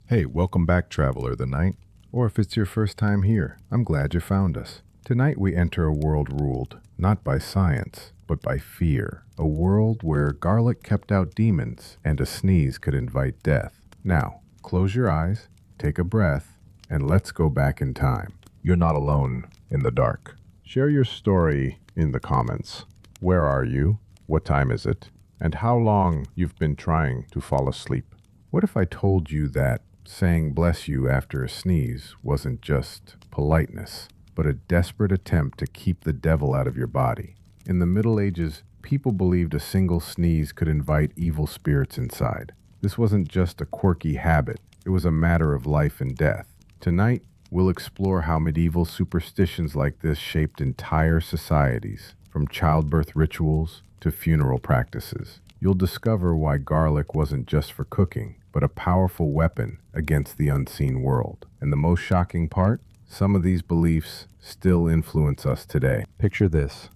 Hey, welcome back, traveler of the night. Or if it's your first time here, I'm glad you found us. Tonight we enter a world ruled not by science, but by fear. A world where garlic kept out demons and a sneeze could invite death. Now, close your eyes, take a breath, and let's go back in time. You're not alone in the dark. Share your story in the comments. Where are you? What time is it? And how long you've been trying to fall asleep? What if I told you that saying bless you after a sneeze wasn't just politeness, but a desperate attempt to keep the devil out of your body? In the Middle Ages, people believed a single sneeze could invite evil spirits inside. This wasn't just a quirky habit, it was a matter of life and death. Tonight, we'll explore how medieval superstitions like this shaped entire societies, from childbirth rituals to funeral practices. You'll discover why garlic wasn't just for cooking, but a powerful weapon against the unseen world. And the most shocking part? Some of these beliefs still influence us today. Picture this.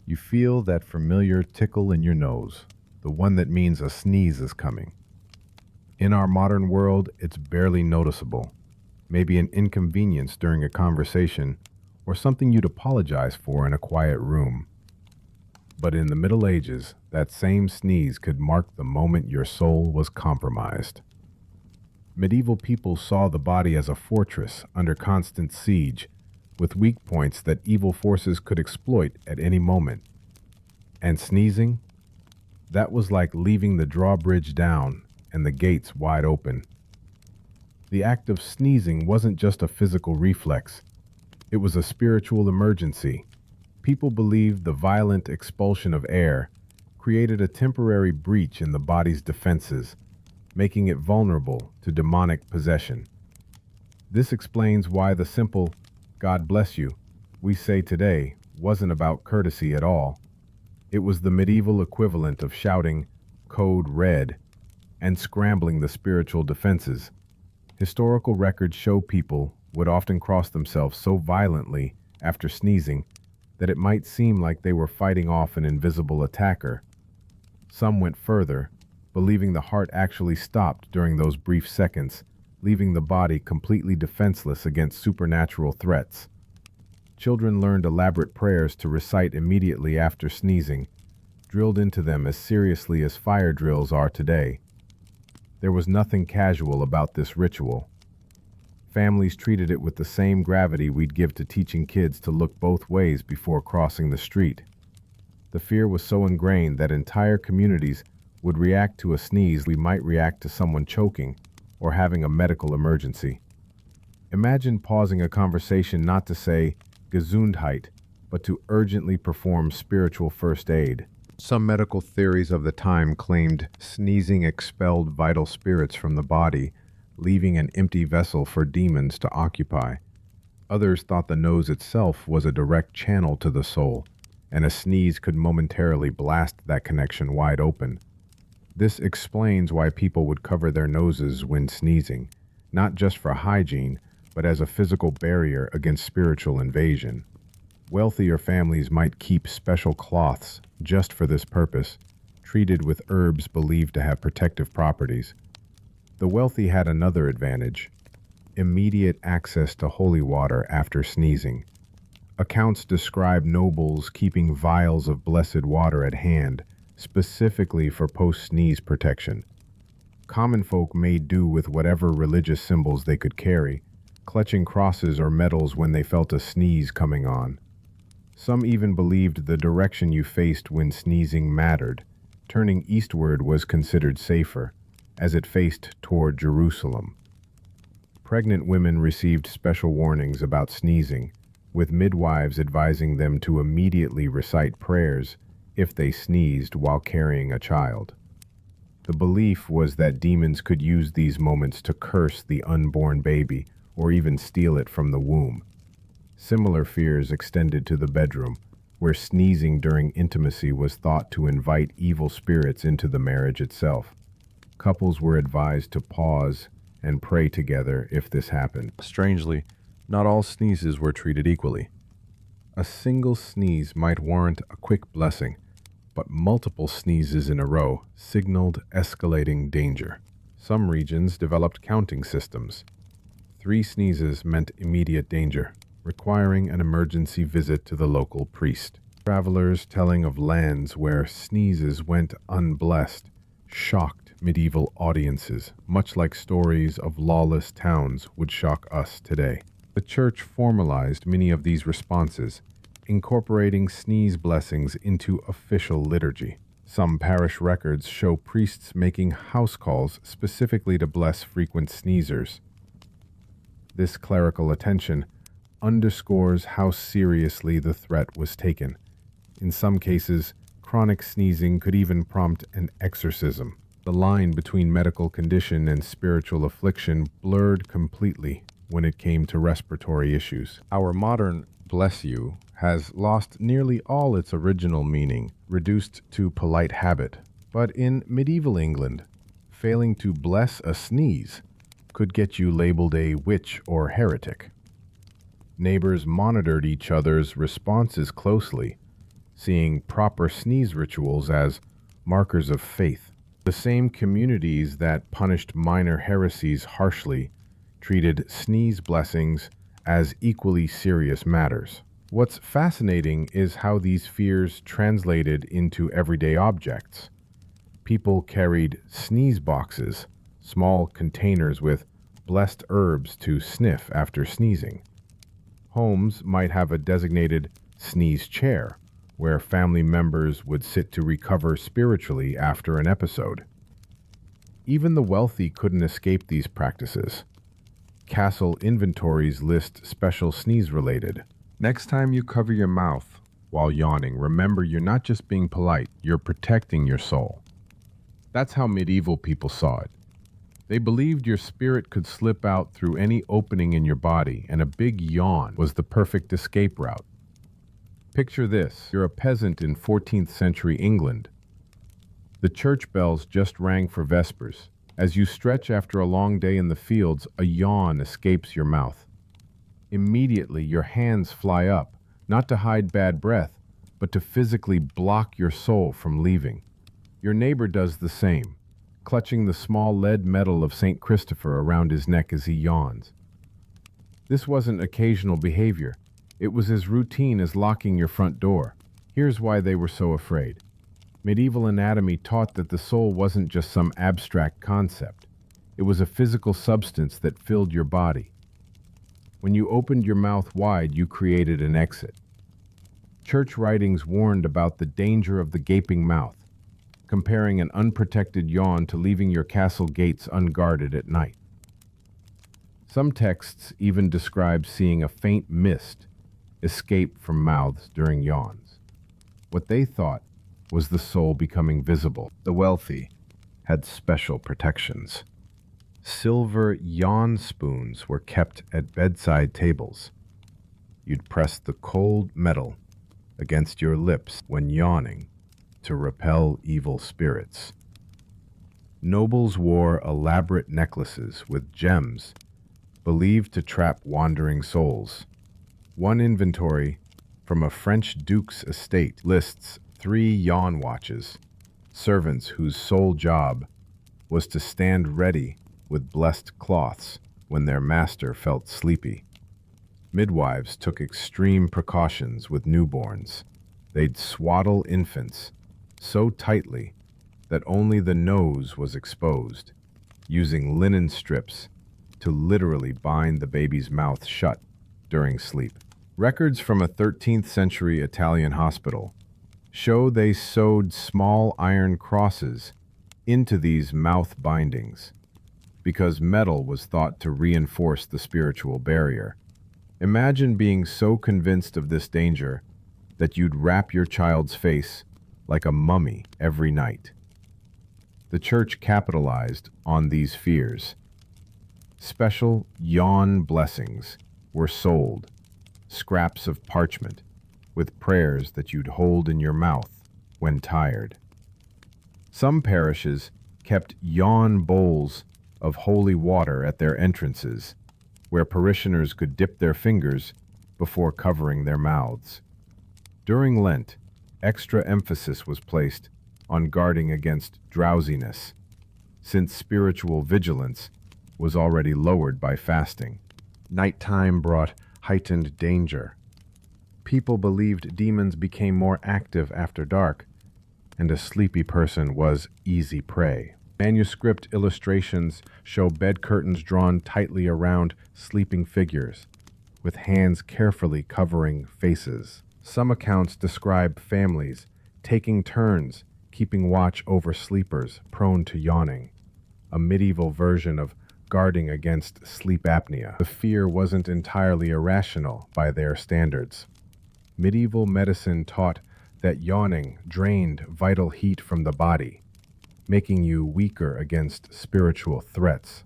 You feel that familiar tickle in your nose, the one that means a sneeze is coming. In our modern world, it's barely noticeable. Maybe an inconvenience during a conversation, or something you'd apologize for in a quiet room. But in the Middle Ages, that same sneeze could mark the moment your soul was compromised. Medieval people saw the body as a fortress under constant siege, with weak points that evil forces could exploit at any moment. And sneezing? That was like leaving the drawbridge down and the gates wide open. The act of sneezing wasn't just a physical reflex, it was a spiritual emergency. People believed the violent expulsion of air created a temporary breach in the body's defenses, making it vulnerable to demonic possession. This explains why the simple, "God bless you," we say today wasn't about courtesy at all. It was the medieval equivalent of shouting, "Code Red," and scrambling the spiritual defenses. Historical records show people would often cross themselves so violently after sneezing that it might seem like they were fighting off an invisible attacker. Some went further, believing the heart actually stopped during those brief seconds, leaving the body completely defenseless against supernatural threats. Children learned elaborate prayers to recite immediately after sneezing, drilled into them as seriously as fire drills are today. There was nothing casual about this ritual. Families treated it with the same gravity we'd give to teaching kids to look both ways before crossing the street. The fear was so ingrained that entire communities would react to a sneeze we might react to someone choking or having a medical emergency. Imagine pausing a conversation not to say Gesundheit, but to urgently perform spiritual first aid. Some medical theories of the time claimed sneezing expelled vital spirits from the body, leaving an empty vessel for demons to occupy. Others thought the nose itself was a direct channel to the soul, and a sneeze could momentarily blast that connection wide open. This explains why people would cover their noses when sneezing, not just for hygiene, but as a physical barrier against spiritual invasion. Wealthier families might keep special cloths just for this purpose, treated with herbs believed to have protective properties. The wealthy had another advantage: immediate access to holy water after sneezing. Accounts describe nobles keeping vials of blessed water at hand, specifically for post-sneeze protection. Common folk made do with whatever religious symbols they could carry, clutching crosses or medals when they felt a sneeze coming on. Some even believed the direction you faced when sneezing mattered. Turning eastward was considered safer, as it faced toward Jerusalem. Pregnant women received special warnings about sneezing, with midwives advising them to immediately recite prayers if they sneezed while carrying a child. The belief was that demons could use these moments to curse the unborn baby or even steal it from the womb. Similar fears extended to the bedroom, where sneezing during intimacy was thought to invite evil spirits into the marriage itself. Couples were advised to pause and pray together if this happened. Strangely, not all sneezes were treated equally. A single sneeze might warrant a quick blessing, but multiple sneezes in a row signaled escalating danger. Some regions developed counting systems. 3 sneezes meant immediate danger, requiring an emergency visit to the local priest. Travelers telling of lands where sneezes went unblessed shocked medieval audiences, much like stories of lawless towns would shock us today. The church formalized many of these responses, incorporating sneeze blessings into official liturgy. Some parish records show priests making house calls specifically to bless frequent sneezers. This clerical attention underscores how seriously the threat was taken. In some cases, chronic sneezing could even prompt an exorcism. The line between medical condition and spiritual affliction blurred completely when it came to respiratory issues. Our modern "bless you" has lost nearly all its original meaning, reduced to polite habit. But in medieval England, failing to bless a sneeze could get you labeled a witch or heretic. Neighbors monitored each other's responses closely, seeing proper sneeze rituals as markers of faith. The same communities that punished minor heresies harshly treated sneeze blessings as equally serious matters. What's fascinating is how these fears translated into everyday objects. People carried sneeze boxes, small containers with blessed herbs to sniff after sneezing. Homes might have a designated sneeze chair, where family members would sit to recover spiritually after an episode. Even the wealthy couldn't escape these practices. Castle inventories list special sneeze-related. Next time you cover your mouth while yawning, remember you're not just being polite, you're protecting your soul. That's how medieval people saw it. They believed your spirit could slip out through any opening in your body, and a big yawn was the perfect escape route. Picture this: you're a peasant in 14th century England. The church bells just rang for vespers. As you stretch after a long day in the fields, a yawn escapes your mouth. Immediately, your hands fly up, not to hide bad breath, but to physically block your soul from leaving. Your neighbor does the same, clutching the small lead medal of St. Christopher around his neck as he yawns. This wasn't occasional behavior. It was as routine as locking your front door. Here's why they were so afraid. Medieval anatomy taught that the soul wasn't just some abstract concept. It was a physical substance that filled your body. When you opened your mouth wide, you created an exit. Church writings warned about the danger of the gaping mouth, comparing an unprotected yawn to leaving your castle gates unguarded at night. Some texts even describe seeing a faint mist escape from mouths during yawns. What they thought was the soul becoming visible. The wealthy had special protections. Silver yawn spoons were kept at bedside tables. You'd press the cold metal against your lips when yawning to repel evil spirits. Nobles wore elaborate necklaces with gems believed to trap wandering souls. One inventory from a French duke's estate lists 3 yawn watches, servants whose sole job was to stand ready with blessed cloths when their master felt sleepy. Midwives took extreme precautions with newborns. They'd swaddle infants so tightly that only the nose was exposed, using linen strips to literally bind the baby's mouth shut during sleep. Records from a 13th century Italian hospital show they sewed small iron crosses into these mouth bindings because metal was thought to reinforce the spiritual barrier. Imagine being so convinced of this danger that you'd wrap your child's face like a mummy every night. The church capitalized on these fears. Special yawn blessings were sold, scraps of parchment with prayers that you'd hold in your mouth when tired. Some parishes kept yawn bowls of holy water at their entrances, where parishioners could dip their fingers before covering their mouths. During Lent, extra emphasis was placed on guarding against drowsiness. since spiritual vigilance was already lowered by fasting. Nighttime brought heightened danger. People believed demons became more active after dark, and a sleepy person was easy prey. Manuscript illustrations show bed curtains drawn tightly around sleeping figures, with hands carefully covering faces. Some accounts describe families taking turns keeping watch over sleepers prone to yawning, a medieval version of guarding against sleep apnea. The fear wasn't entirely irrational by their standards. Medieval medicine taught that yawning drained vital heat from the body, making you weaker against spiritual threats.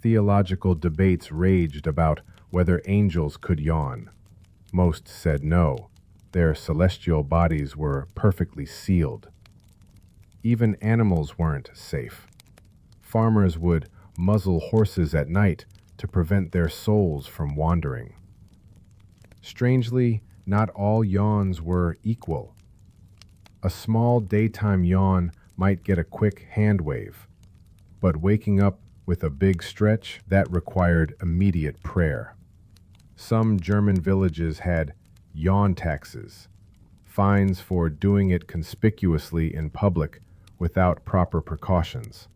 Theological debates raged about whether angels could yawn. Most said no. Their celestial bodies were perfectly sealed. Even animals weren't safe. Farmers would muzzle horses at night to prevent their souls from wandering. Strangely, not all yawns were equal. A small daytime yawn might get a quick hand wave, but waking up with a big stretch, that required immediate prayer. Some German villages had yawn taxes, fines for doing it conspicuously in public without proper precautions.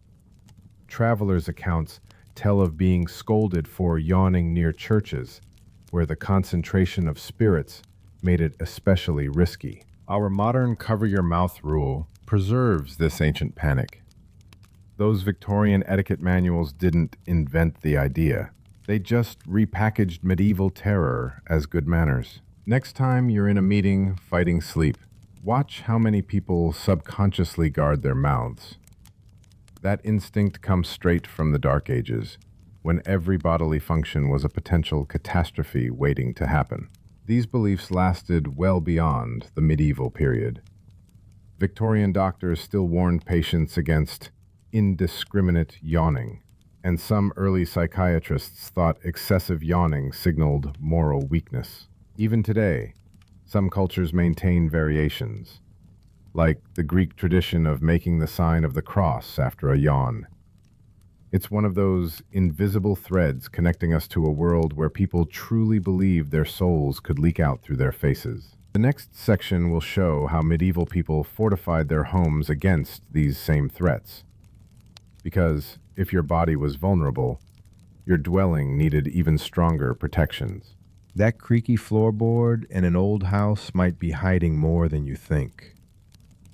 Travelers' accounts tell of being scolded for yawning near churches, where the concentration of spirits made it especially risky. Our modern cover-your-mouth rule preserves this ancient panic. Those Victorian etiquette manuals didn't invent the idea. They just repackaged medieval terror as good manners. Next time you're in a meeting fighting sleep, watch how many people subconsciously guard their mouths. That instinct comes straight from the Dark Ages, when every bodily function was a potential catastrophe waiting to happen. These beliefs lasted well beyond the medieval period. Victorian doctors still warned patients against indiscriminate yawning, and some early psychiatrists thought excessive yawning signaled moral weakness. Even today, some cultures maintain variations, like the Greek tradition of making the sign of the cross after a yawn. It's one of those invisible threads connecting us to a world where people truly believe their souls could leak out through their faces. The next section will show how medieval people fortified their homes against these same threats. Because if your body was vulnerable, your dwelling needed even stronger protections. That creaky floorboard in an old house might be hiding more than you think.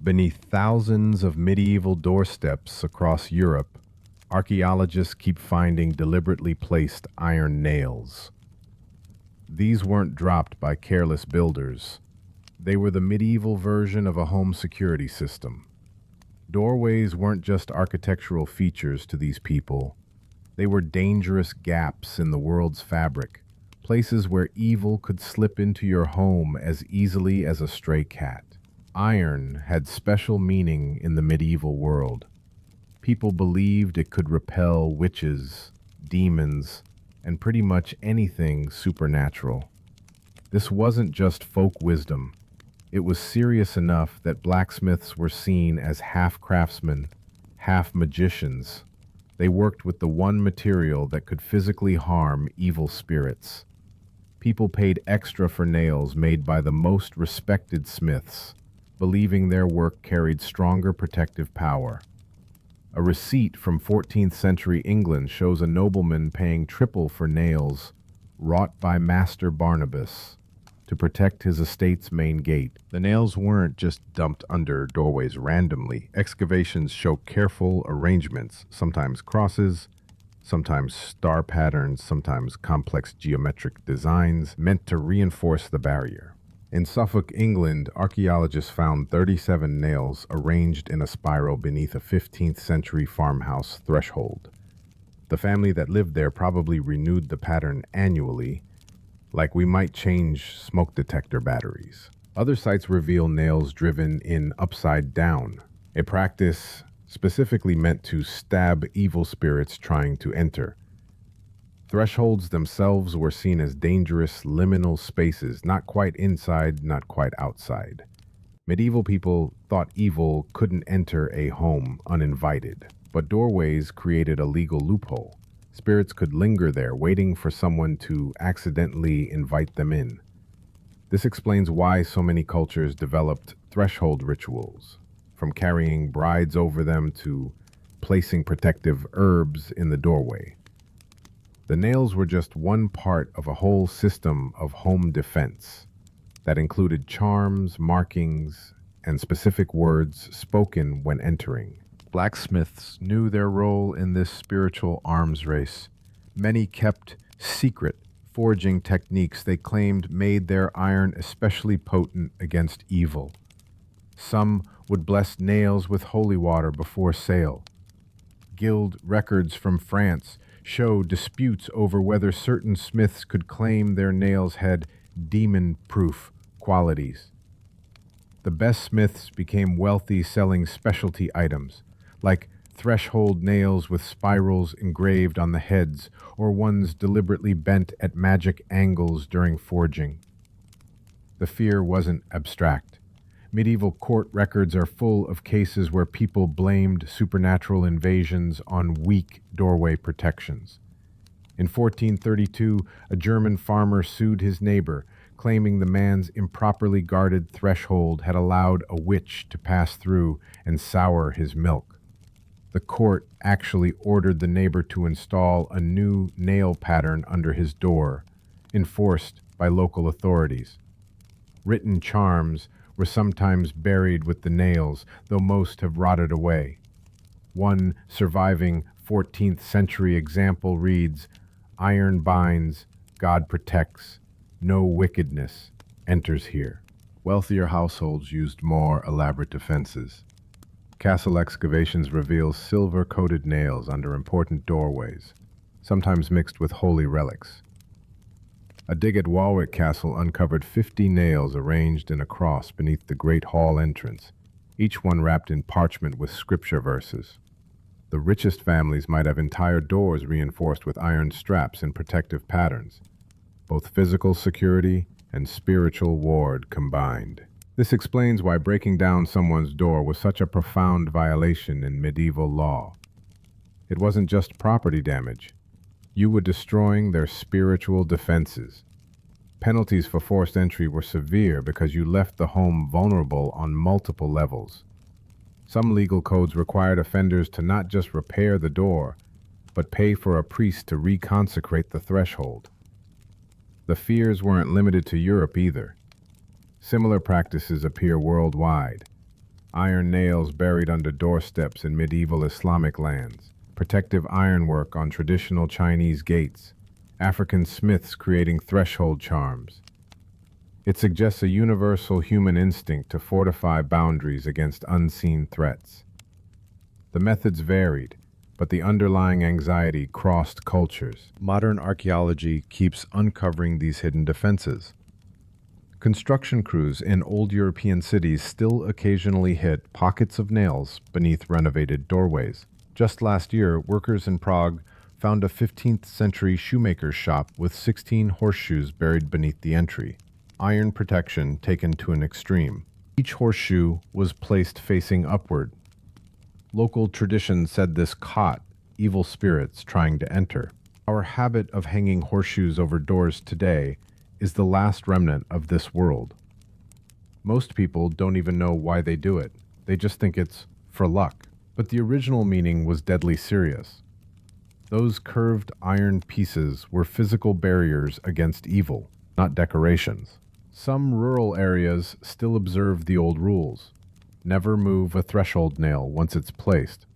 Beneath thousands of medieval doorsteps across Europe, archaeologists keep finding deliberately placed iron nails. These weren't dropped by careless builders. They were the medieval version of a home security system. Doorways weren't just architectural features to these people. They were dangerous gaps in the world's fabric, places where evil could slip into your home as easily as a stray cat. Iron had special meaning in the medieval world. People believed it could repel witches, demons, and pretty much anything supernatural. This wasn't just folk wisdom. It was serious enough that blacksmiths were seen as half craftsmen, half magicians. They worked with the one material that could physically harm evil spirits. People paid extra for nails made by the most respected smiths, believing their work carried stronger protective power. A receipt from 14th century England shows a nobleman paying triple for nails wrought by Master Barnabas to protect his estate's main gate. The nails weren't just dumped under doorways randomly. Excavations show careful arrangements, sometimes crosses, sometimes star patterns, sometimes complex geometric designs meant to reinforce the barrier. In Suffolk, England, archaeologists found 37 nails arranged in a spiral beneath a 15th century farmhouse threshold. The family that lived there probably renewed the pattern annually, like we might change smoke detector batteries. Other sites reveal nails driven in upside down, a practice specifically meant to stab evil spirits trying to enter. Thresholds themselves were seen as dangerous liminal spaces, not quite inside, not quite outside. Medieval people thought evil couldn't enter a home uninvited. But doorways created a legal loophole. Spirits could linger there, waiting for someone to accidentally invite them in. This explains why so many cultures developed threshold rituals, from carrying brides over them to placing protective herbs in the doorway. The nails were just one part of a whole system of home defense that included charms, markings, and specific words spoken when entering. Blacksmiths knew their role in this spiritual arms race. Many kept secret forging techniques they claimed made their iron especially potent against evil. Some would bless nails with holy water before sale. Guild records from France show disputes over whether certain smiths could claim their nails had demon-proof qualities. The best smiths became wealthy selling specialty items, like threshold nails with spirals engraved on the heads, or ones deliberately bent at magic angles during forging. The fear wasn't abstract. Medieval court records are full of cases where people blamed supernatural invasions on weak doorway protections. In 1432, a German farmer sued his neighbor, claiming the man's improperly guarded threshold had allowed a witch to pass through and sour his milk. The court actually ordered the neighbor to install a new nail pattern under his door, enforced by local authorities. Written charms were sometimes buried with the nails, though most have rotted away. One surviving 14th century example reads, "Iron binds, God protects, no wickedness enters here." Wealthier households used more elaborate defenses. Castle excavations reveal silver-coated nails under important doorways, sometimes mixed with holy relics. A dig at Warwick Castle uncovered 50 nails arranged in a cross beneath the Great Hall entrance, each one wrapped in parchment with scripture verses. The richest families might have entire doors reinforced with iron straps and protective patterns, both physical security and spiritual ward combined. This explains why breaking down someone's door was such a profound violation in medieval law. It wasn't just property damage. You were destroying their spiritual defenses. Penalties for forced entry were severe because you left the home vulnerable on multiple levels. Some legal codes required offenders to not just repair the door, but pay for a priest to reconsecrate the threshold. The fears weren't limited to Europe either. Similar practices appear worldwide. Iron nails buried under doorsteps in medieval Islamic lands, protective ironwork on traditional Chinese gates, African smiths creating threshold charms. It suggests a universal human instinct to fortify boundaries against unseen threats. The methods varied, but the underlying anxiety crossed cultures. Modern archaeology keeps uncovering these hidden defenses. Construction crews in old European cities still occasionally hit pockets of nails beneath renovated doorways. Just last year, workers in Prague found a 15th century shoemaker's shop with 16 horseshoes buried beneath the entry. Iron protection taken to an extreme. Each horseshoe was placed facing upward. Local tradition said this caught evil spirits trying to enter. Our habit of hanging horseshoes over doors today is the last remnant of this world. Most people don't even know why they do it. They just think it's for luck. But the original meaning was deadly serious. Those curved iron pieces were physical barriers against evil, not decorations. Some rural areas still observe the old rules. Never move a threshold nail once it's placed.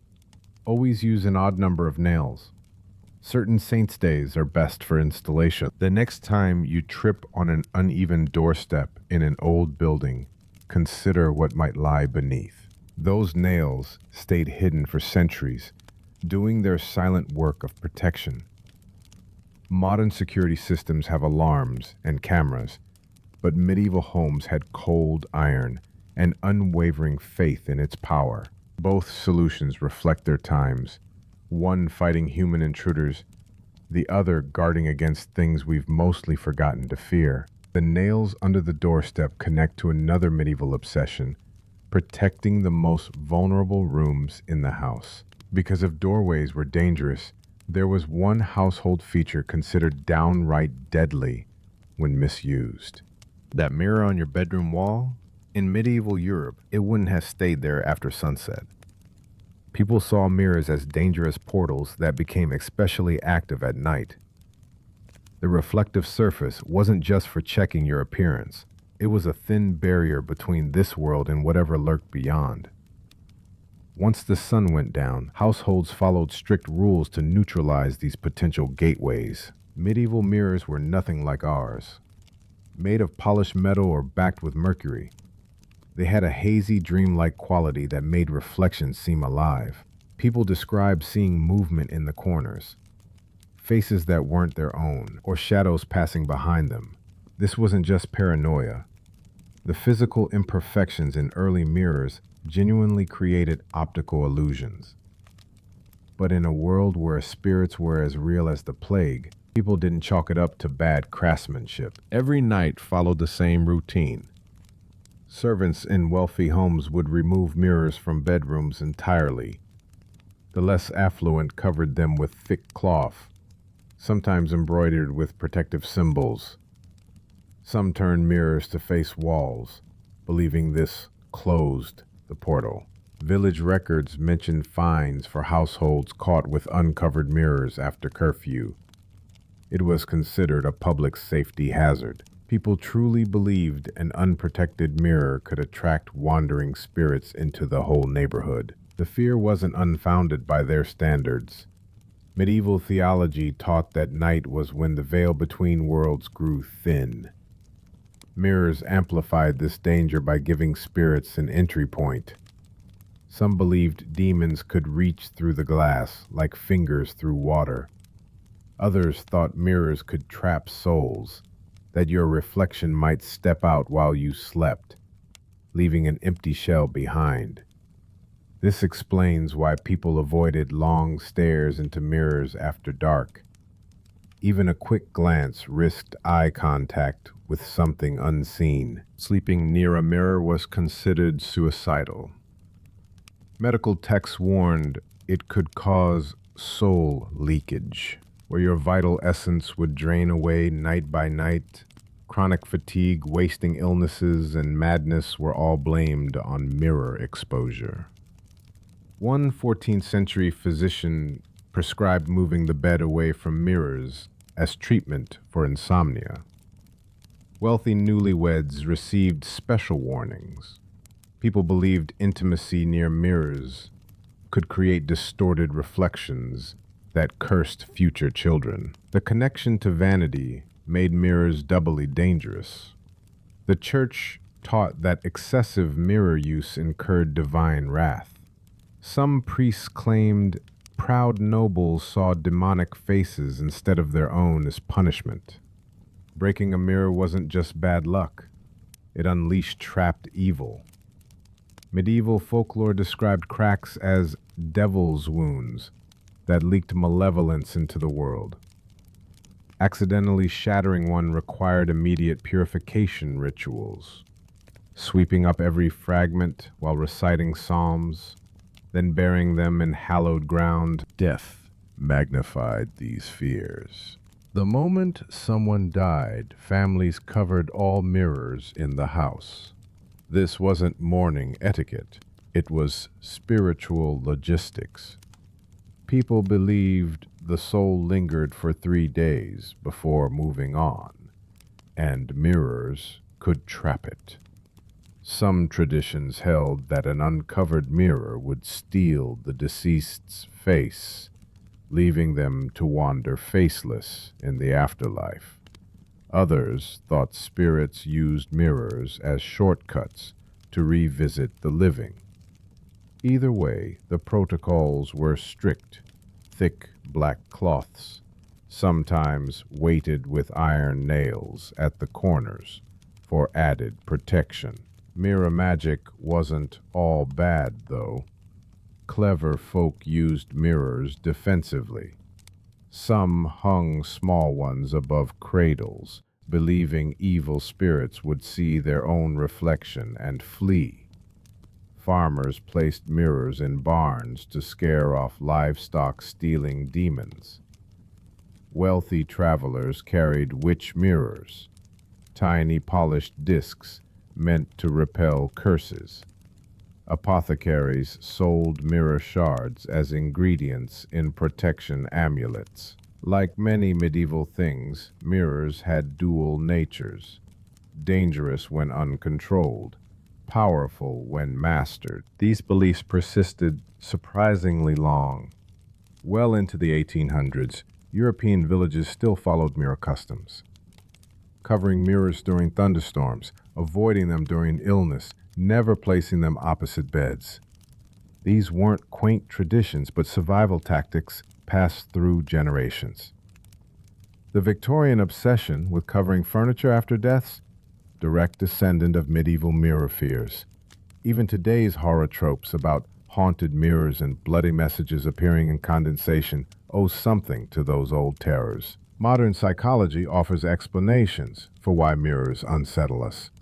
Always use an odd number of nails. Certain saints' days are best for installation. The next time you trip on an uneven doorstep in an old building, consider what might lie beneath. Those nails stayed hidden for centuries, doing their silent work of protection. Modern security systems have alarms and cameras, but medieval homes had cold iron and unwavering faith in its power. Both solutions reflect their times, one fighting human intruders, the other guarding against things we've mostly forgotten to fear. The nails under the doorstep connect to another medieval obsession, protecting the most vulnerable rooms in the house. Because if doorways were dangerous, there was one household feature considered downright deadly when misused. That mirror on your bedroom wall? In medieval Europe, it wouldn't have stayed there after sunset. People saw mirrors as dangerous portals that became especially active at night. The reflective surface wasn't just for checking your appearance. It was a thin barrier between this world and whatever lurked beyond. Once the sun went down, households followed strict rules to neutralize these potential gateways. Medieval mirrors were nothing like ours. Made of polished metal or backed with mercury, they had a hazy, dreamlike quality that made reflections seem alive. People described seeing movement in the corners, faces that weren't their own, or shadows passing behind them. This wasn't just paranoia. The physical imperfections in early mirrors genuinely created optical illusions. But in a world where spirits were as real as the plague, people didn't chalk it up to bad craftsmanship. Every night followed the same routine. Servants in wealthy homes would remove mirrors from bedrooms entirely. The less affluent covered them with thick cloth, sometimes embroidered with protective symbols. Some turned mirrors to face walls, believing this closed the portal. Village records mention fines for households caught with uncovered mirrors after curfew. It was considered a public safety hazard. People truly believed an unprotected mirror could attract wandering spirits into the whole neighborhood. The fear wasn't unfounded by their standards. Medieval theology taught that night was when the veil between worlds grew thin. Mirrors amplified this danger by giving spirits an entry point. Some believed demons could reach through the glass like fingers through water. Others thought mirrors could trap souls, that your reflection might step out while you slept, leaving an empty shell behind. This explains why people avoided long stares into mirrors after dark. Even a quick glance risked eye contact with something unseen. Sleeping near a mirror was considered suicidal. Medical texts warned it could cause soul leakage, where your vital essence would drain away night by night. Chronic fatigue, wasting illnesses, and madness were all blamed on mirror exposure. One 14th century physician prescribed moving the bed away from mirrors as treatment for insomnia. Wealthy newlyweds received special warnings. People believed intimacy near mirrors could create distorted reflections that cursed future children. The connection to vanity made mirrors doubly dangerous. The church taught that excessive mirror use incurred divine wrath. Some priests claimed proud nobles saw demonic faces instead of their own as punishment. Breaking a mirror wasn't just bad luck. It unleashed trapped evil. Medieval folklore described cracks as devil's wounds that leaked malevolence into the world. Accidentally shattering one required immediate purification rituals, sweeping up every fragment while reciting psalms, then burying them in hallowed ground. Death magnified these fears. The moment someone died, families covered all mirrors in the house. This wasn't mourning etiquette, it was spiritual logistics. People believed the soul lingered for 3 days before moving on, and mirrors could trap it. Some traditions held that an uncovered mirror would steal the deceased's face, leaving them to wander faceless in the afterlife. Others thought spirits used mirrors as shortcuts to revisit the living. Either way, the protocols were strict. Thick black cloths, sometimes weighted with iron nails at the corners for added protection. Mirror magic wasn't all bad, though. Clever folk used mirrors defensively. Some hung small ones above cradles, believing evil spirits would see their own reflection and flee. farmers placed mirrors in barns to scare off livestock stealing demons. Wealthy travelers carried witch mirrors, tiny polished discs meant to repel curses. Apothecaries sold mirror shards as ingredients in protection amulets. Like many medieval things, mirrors had dual natures: dangerous when uncontrolled, powerful when mastered. These beliefs persisted surprisingly long. Well into the 1800s, European villages still followed mirror customs, covering mirrors during thunderstorms, avoiding them during illness, never placing them opposite beds. These weren't quaint traditions, but survival tactics passed through generations. The Victorian obsession with covering furniture after deaths, direct descendant of medieval mirror fears. Even today's horror tropes about haunted mirrors and bloody messages appearing in condensation owe something to those old terrors. Modern psychology offers explanations for why mirrors unsettle us.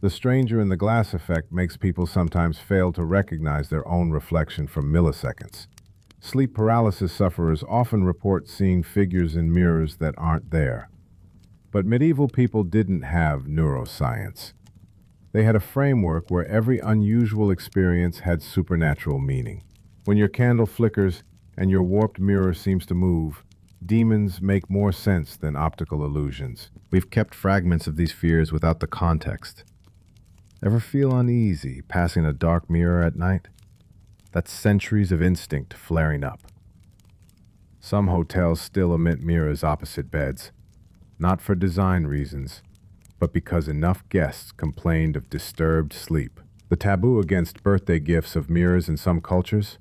The stranger in the glass effect makes people sometimes fail to recognize their own reflection for milliseconds. Sleep paralysis sufferers often report seeing figures in mirrors that aren't there. But medieval people didn't have neuroscience. They had a framework where every unusual experience had supernatural meaning. When your candle flickers and your warped mirror seems to move, demons make more sense than optical illusions. We've kept fragments of these fears without the context. Ever feel uneasy passing a dark mirror at night? That's centuries of instinct flaring up. Some hotels still omit mirrors opposite beds, not for design reasons, but because enough guests complained of disturbed sleep. The taboo against birthday gifts of mirrors in some cultures?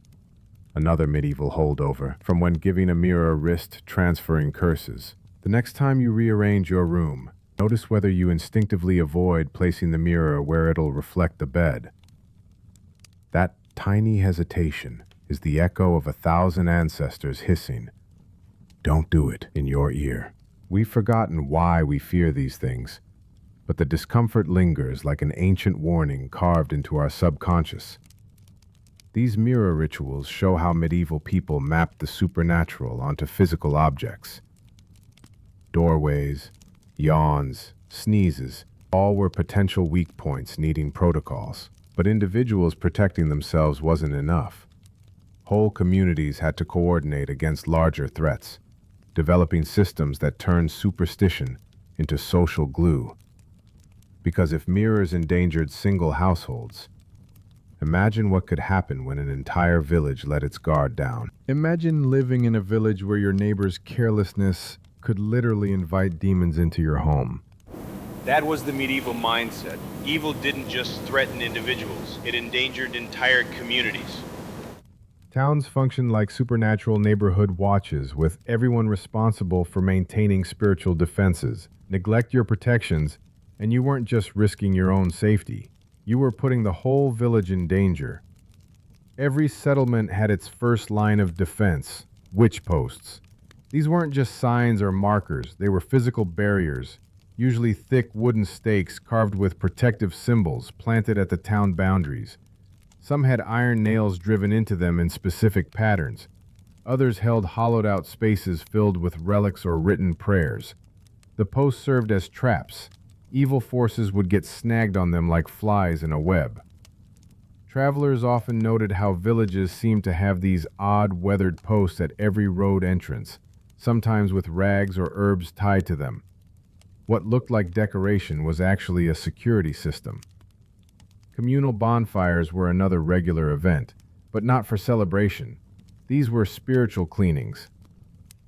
Another medieval holdover from when giving a mirror risked transferring curses. The next time you rearrange your room, notice whether you instinctively avoid placing the mirror where it'll reflect the bed. That tiny hesitation is the echo of 1,000 ancestors hissing, "Don't do it," in your ear. We've forgotten why we fear these things, but the discomfort lingers like an ancient warning carved into our subconscious. These mirror rituals show how medieval people mapped the supernatural onto physical objects. Doorways, yawns, sneezes, all were potential weak points needing protocols. But individuals protecting themselves wasn't enough. Whole communities had to coordinate against larger threats, developing systems that turned superstition into social glue. Because if mirrors endangered single households, imagine what could happen when an entire village let its guard down. Imagine living in a village where your neighbor's carelessness could literally invite demons into your home. That was the medieval mindset. Evil didn't just threaten individuals, it endangered entire communities. Towns functioned like supernatural neighborhood watches, with everyone responsible for maintaining spiritual defenses. Neglect your protections, and you weren't just risking your own safety. You were putting the whole village in danger. Every settlement had its first line of defense, witch posts. These weren't just signs or markers, they were physical barriers, usually thick wooden stakes carved with protective symbols planted at the town boundaries. Some had iron nails driven into them in specific patterns. Others held hollowed-out spaces filled with relics or written prayers. The posts served as traps. Evil forces would get snagged on them like flies in a web. Travelers often noted how villages seemed to have these odd, weathered posts at every road entrance, sometimes with rags or herbs tied to them. What looked like decoration was actually a security system. Communal bonfires were another regular event, but not for celebration. These were spiritual cleanings.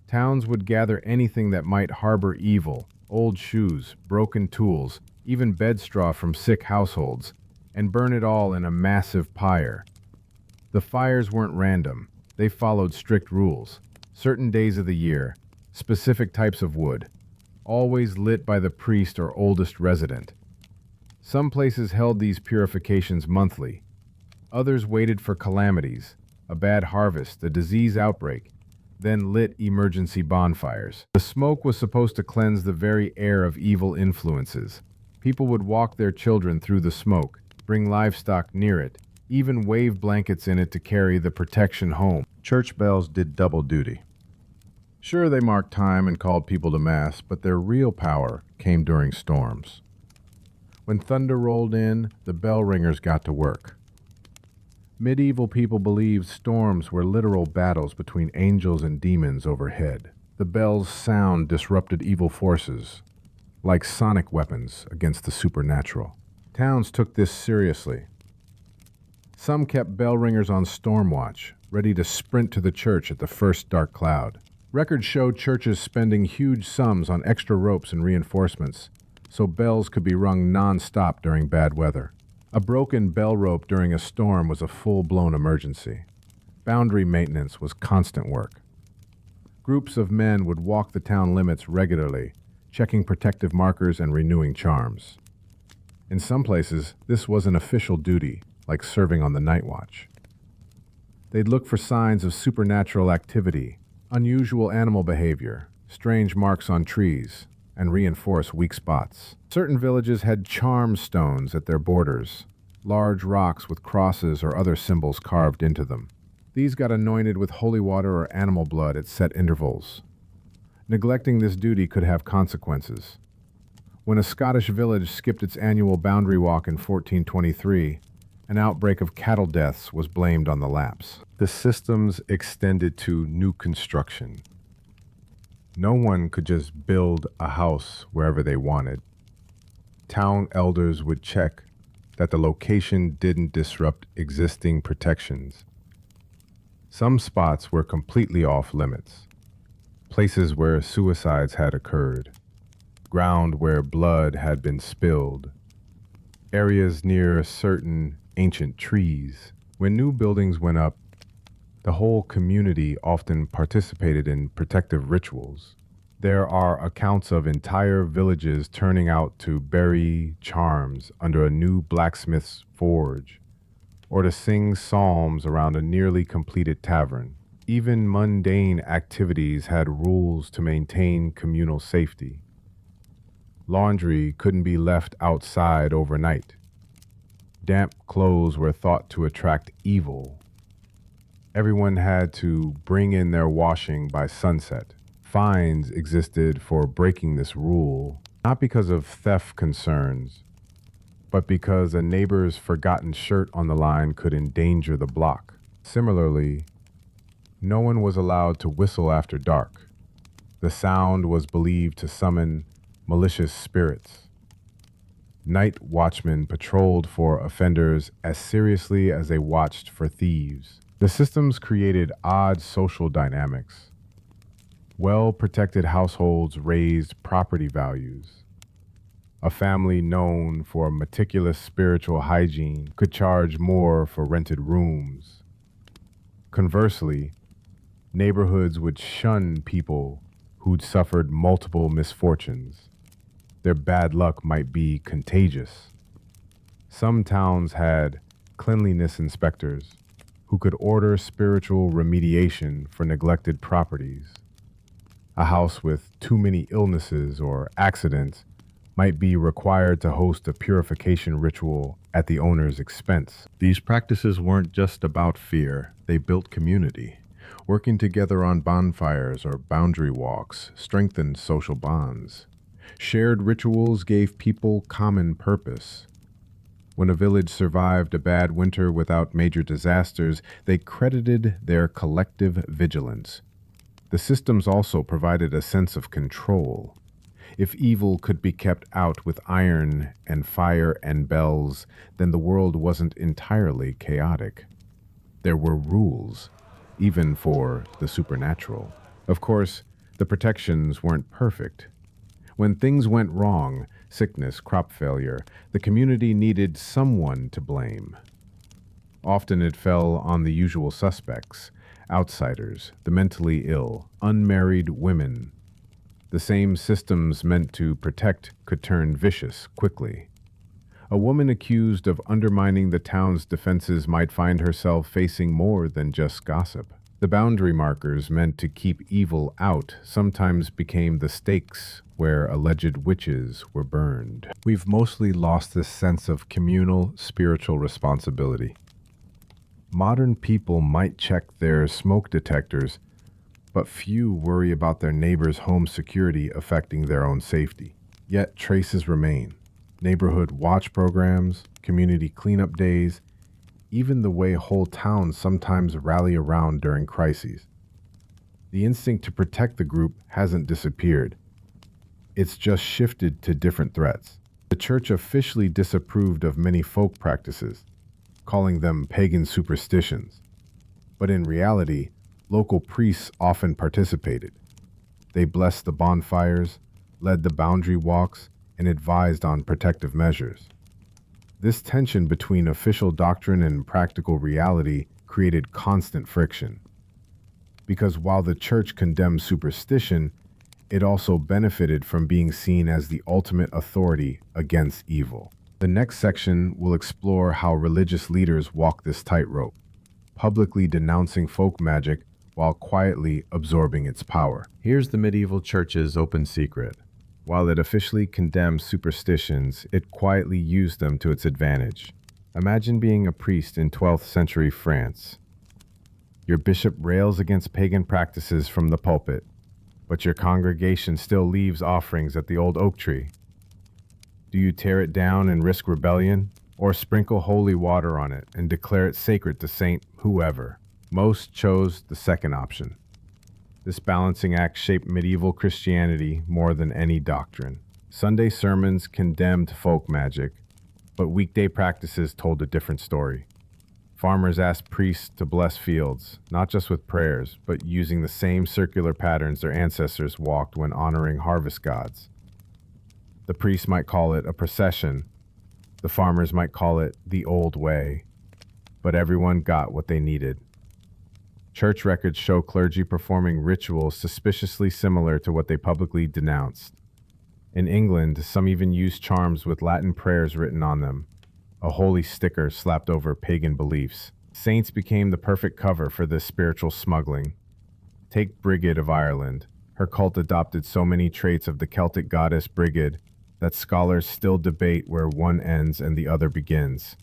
Towns would gather anything that might harbor evil, old shoes, broken tools, even bed straw from sick households, and burn it all in a massive pyre. The fires weren't random. They followed strict rules. Certain days of the year, specific types of wood, always lit by the priest or oldest resident. Some places held these purifications monthly. Others waited for calamities, a bad harvest, a disease outbreak, then lit emergency bonfires. The smoke was supposed to cleanse the very air of evil influences. People would walk their children through the smoke, bring livestock near it, even wave blankets in it to carry the protection home. Church bells did double duty. Sure, they marked time and called people to Mass, but their real power came during storms. When thunder rolled in, the bell ringers got to work. Medieval people believed storms were literal battles between angels and demons overhead. The bell's sound disrupted evil forces, like sonic weapons against the supernatural. Towns took this seriously. Some kept bell ringers on storm watch, ready to sprint to the church at the first dark cloud. Records showed churches spending huge sums on extra ropes and reinforcements, so bells could be rung non-stop during bad weather. A broken bell rope during a storm was a full-blown emergency. Boundary maintenance was constant work. Groups of men would walk the town limits regularly, checking protective markers and renewing charms. In some places, this was an official duty, like serving on the night watch. They'd look for signs of supernatural activity, unusual animal behavior, strange marks on trees, and reinforce weak spots. Certain villages had charm stones at their borders, large rocks with crosses or other symbols carved into them. These got anointed with holy water or animal blood at set intervals. Neglecting this duty could have consequences. When a Scottish village skipped its annual boundary walk in 1423, an outbreak of cattle deaths was blamed on the lapse. The systems extended to new construction. No one could just build a house wherever they wanted. Town elders would check that the location didn't disrupt existing protections. Some spots were completely off limits. Places where suicides had occurred, ground where blood had been spilled, areas near certain ancient trees. When new buildings went up, the whole community often participated in protective rituals. There are accounts of entire villages turning out to bury charms under a new blacksmith's forge, or to sing psalms around a nearly completed tavern. Even mundane activities had rules to maintain communal safety. Laundry couldn't be left outside overnight. Damp clothes were thought to attract evil. Everyone had to bring in their washing by sunset. Fines existed for breaking this rule, not because of theft concerns, but because a neighbor's forgotten shirt on the line could endanger the block. Similarly, no one was allowed to whistle after dark. The sound was believed to summon malicious spirits. Night watchmen patrolled for offenders as seriously as they watched for thieves. The systems created odd social dynamics. Well-protected households raised property values. A family known for meticulous spiritual hygiene could charge more for rented rooms. Conversely, neighborhoods would shun people who'd suffered multiple misfortunes. Their bad luck might be contagious. Some towns had cleanliness inspectors who could order spiritual remediation for neglected properties. A house with too many illnesses or accidents might be required to host a purification ritual at the owner's expense. These practices weren't just about fear, they built community. Working together on bonfires or boundary walks strengthened social bonds. Shared rituals gave people common purpose. When a village survived a bad winter without major disasters, they credited their collective vigilance. The systems also provided a sense of control. If evil could be kept out with iron and fire and bells, then the world wasn't entirely chaotic. There were rules, even for the supernatural. Of course, the protections weren't perfect. When things went wrong, sickness, crop failure, the community needed someone to blame. Often it fell on the usual suspects, outsiders, the mentally ill, unmarried women. The same systems meant to protect could turn vicious quickly. A woman accused of undermining the town's defenses might find herself facing more than just gossip. The boundary markers meant to keep evil out sometimes became the stakes where alleged witches were burned. We've mostly lost this sense of communal spiritual responsibility. Modern people might check their smoke detectors, but few worry about their neighbor's home security affecting their own safety. Yet traces remain. Neighborhood watch programs, community cleanup days, even the way whole towns sometimes rally around during crises. The instinct to protect the group hasn't disappeared. It's just shifted to different threats. The church officially disapproved of many folk practices, calling them pagan superstitions. But in reality, local priests often participated. They blessed the bonfires, led the boundary walks, and advised on protective measures. This tension between official doctrine and practical reality created constant friction. Because while the church condemned superstition, it also benefited from being seen as the ultimate authority against evil. The next section will explore how religious leaders walk this tightrope, publicly denouncing folk magic while quietly absorbing its power. Here's the medieval church's open secret. While it officially condemned superstitions, it quietly used them to its advantage. Imagine being a priest in 12th century France. Your bishop rails against pagan practices from the pulpit, but your congregation still leaves offerings at the old oak tree. Do you tear it down and risk rebellion, or sprinkle holy water on it and declare it sacred to Saint whoever? Most chose the second option. This balancing act shaped medieval Christianity more than any doctrine. Sunday sermons condemned folk magic, but weekday practices told a different story. Farmers asked priests to bless fields, not just with prayers, but using the same circular patterns their ancestors walked when honoring harvest gods. The priests might call it a procession, the farmers might call it the old way, but everyone got what they needed. Church records show clergy performing rituals suspiciously similar to what they publicly denounced. In England, some even used charms with Latin prayers written on them, a holy sticker slapped over pagan beliefs. Saints became the perfect cover for this spiritual smuggling. Take Brigid of Ireland. Her cult adopted so many traits of the Celtic goddess Brigid that scholars still debate where one ends and the other begins.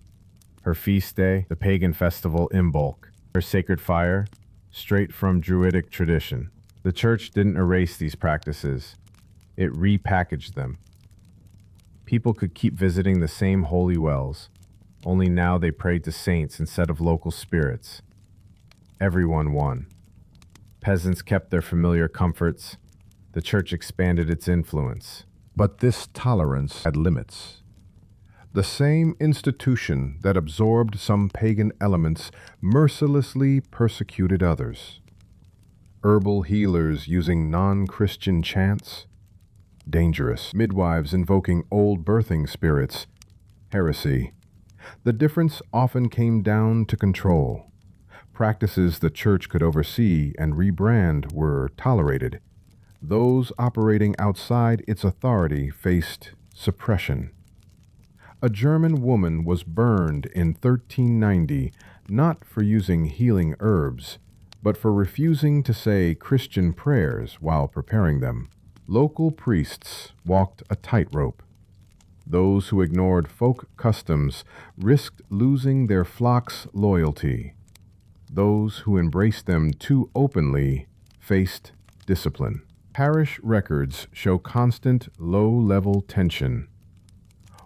Her feast day, the pagan festival Imbolc. Her sacred fire, straight from Druidic tradition. The church didn't erase these practices. It repackaged them. People could keep visiting the same holy wells, only now they prayed to saints instead of local spirits. Everyone won. Peasants kept their familiar comforts. The church expanded its influence. But this tolerance had limits. The same institution that absorbed some pagan elements mercilessly persecuted others. Herbal healers using non-Christian chants, dangerous. Midwives invoking old birthing spirits, heresy. The difference often came down to control. Practices the church could oversee and rebrand were tolerated. Those operating outside its authority faced suppression. A German woman was burned in 1390, not for using healing herbs, but for refusing to say Christian prayers while preparing them. Local priests walked a tightrope. Those who ignored folk customs risked losing their flock's loyalty. Those who embraced them too openly faced discipline. Parish records show constant low-level tension.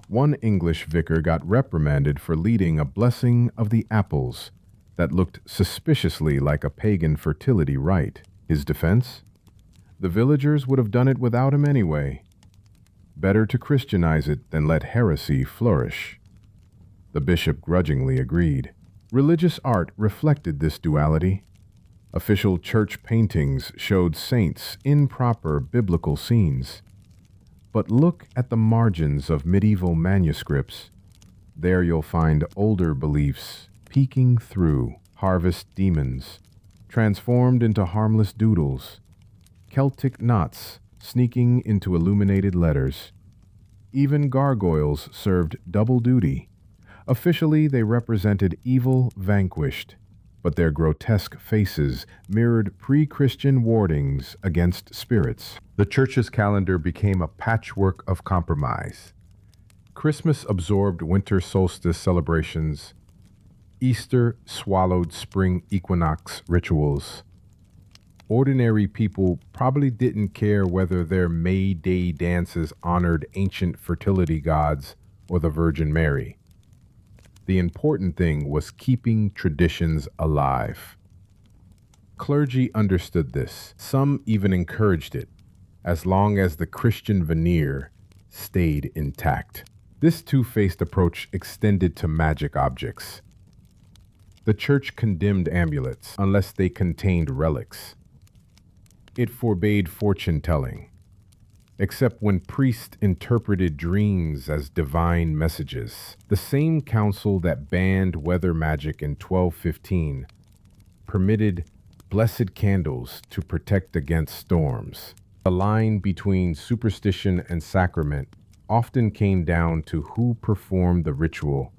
One English vicar got reprimanded for leading a blessing of the apples that looked suspiciously like a pagan fertility rite. His defense? The villagers would have done it without him anyway. Better to Christianize it than let heresy flourish. The bishop grudgingly agreed. Religious art reflected this duality. Official church paintings showed saints in proper biblical scenes. But look at the margins of medieval manuscripts. There you'll find older beliefs peeking through. Harvest demons, transformed into harmless doodles. Celtic knots sneaking into illuminated letters. Even gargoyles served double duty. Officially, they represented evil vanquished, but their grotesque faces mirrored pre-Christian wardings against spirits. The church's calendar became a patchwork of compromise. Christmas absorbed winter solstice celebrations. Easter swallowed spring equinox rituals. Ordinary people probably didn't care whether their May Day dances honored ancient fertility gods or the Virgin Mary. The important thing was keeping traditions alive. Clergy understood this. Some even encouraged it, as long as the Christian veneer stayed intact. This two-faced approach extended to magic objects. The church condemned amulets unless they contained relics. It forbade fortune-telling, except when priests interpreted dreams as divine messages. The same council that banned weather magic in 1215 permitted blessed candles to protect against storms. The line between superstition and sacrament often came down to who performed the ritual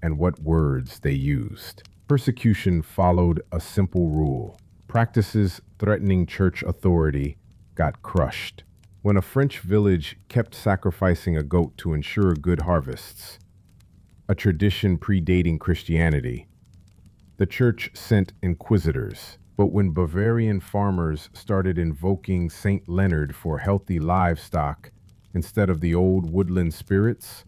and what words they used. Persecution followed a simple rule. Practices threatening church authority got crushed. When a French village kept sacrificing a goat to ensure good harvests, a tradition predating Christianity, the church sent inquisitors. But when Bavarian farmers started invoking Saint Leonard for healthy livestock instead of the old woodland spirits,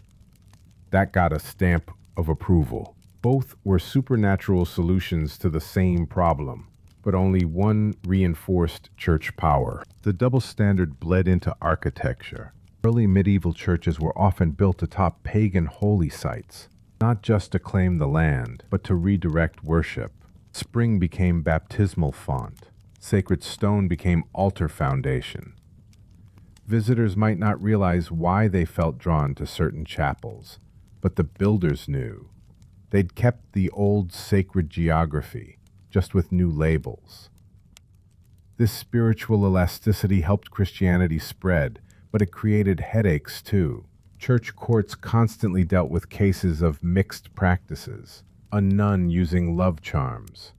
that got a stamp of approval. Both were supernatural solutions to the same problem, but only one reinforced church power. The double standard bled into architecture. Early medieval churches were often built atop pagan holy sites, not just to claim the land, but to redirect worship. Spring became baptismal font. Sacred stone became altar foundation. Visitors might not realize why they felt drawn to certain chapels, but the builders knew. They'd kept the old sacred geography, just with new labels. This spiritual elasticity helped Christianity spread, but it created headaches too. Church courts constantly dealt with cases of mixed practices. A nun using love charms,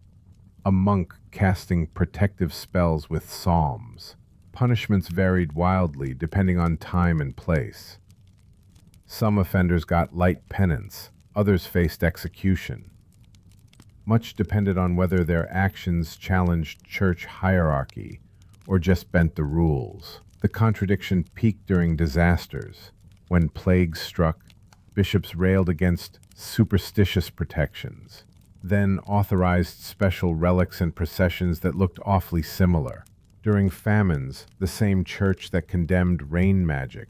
a monk casting protective spells with psalms. Punishments varied wildly depending on time and place. Some offenders got light penance, others faced execution. Much depended on whether their actions challenged church hierarchy or just bent the rules. The contradiction peaked during disasters. When plagues struck, bishops railed against superstitious protections, then authorized special relics and processions that looked awfully similar. During famines, the same church that condemned rain magic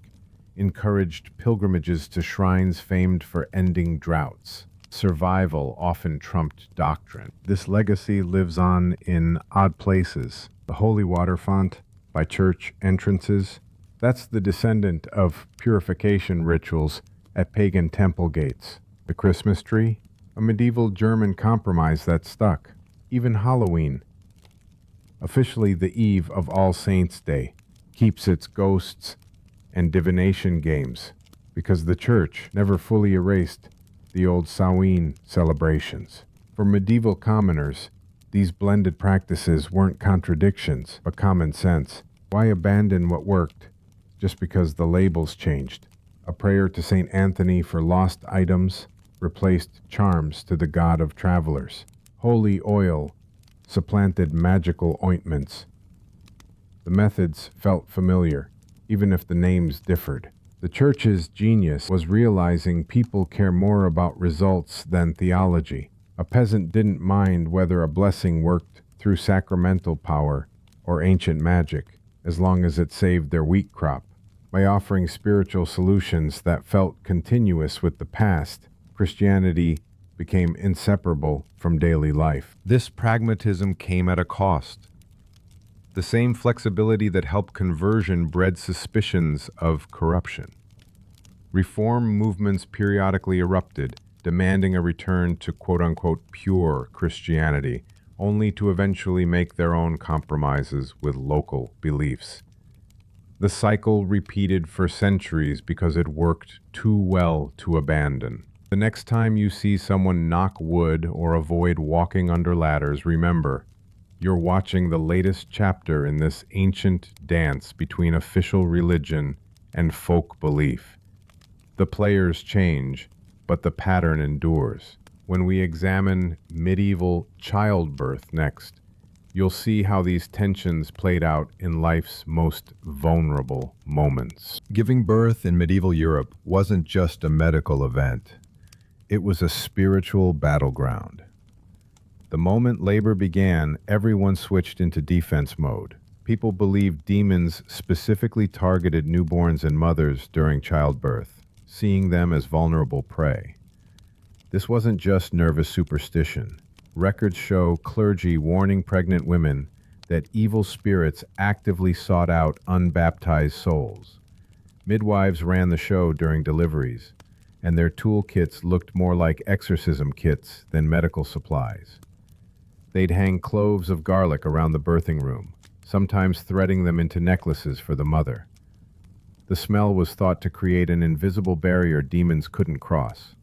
encouraged pilgrimages to shrines famed for ending droughts. Survival often trumped doctrine. This legacy lives on in odd places. The holy water font by church entrances, that's the descendant of purification rituals at pagan temple gates. The Christmas tree, a medieval German compromise that stuck. Even Halloween, officially the eve of All Saints' Day, keeps its ghosts and divination games because the church never fully erased the old Samhain celebrations. For medieval commoners, these blended practices weren't contradictions, but common sense. Why abandon what worked just because the labels changed? A prayer to St. Anthony for lost items replaced charms to the god of travelers. Holy oil supplanted magical ointments. The methods felt familiar, even if the names differed. The church's genius was realizing people care more about results than theology. A peasant didn't mind whether a blessing worked through sacramental power or ancient magic, as long as it saved their wheat crop. By offering spiritual solutions that felt continuous with the past, Christianity became inseparable from daily life. This pragmatism came at a cost. The same flexibility that helped conversion bred suspicions of corruption. Reform movements periodically erupted, demanding a return to quote-unquote pure Christianity, only to eventually make their own compromises with local beliefs. The cycle repeated for centuries because it worked too well to abandon. The next time you see someone knock wood or avoid walking under ladders, remember, you're watching the latest chapter in this ancient dance between official religion and folk belief. The players change, but the pattern endures. When we examine medieval childbirth next, you'll see how these tensions played out in life's most vulnerable moments. Giving birth in medieval Europe wasn't just a medical event. It was a spiritual battleground. The moment labor began, everyone switched into defense mode. People believed demons specifically targeted newborns and mothers during childbirth, seeing them as vulnerable prey. This wasn't just nervous superstition. Records show clergy warning pregnant women that evil spirits actively sought out unbaptized souls. Midwives ran the show during deliveries, and their toolkits looked more like exorcism kits than medical supplies. They'd hang cloves of garlic around the birthing room, sometimes threading them into necklaces for the mother. The smell was thought to create an invisible barrier demons couldn't cross.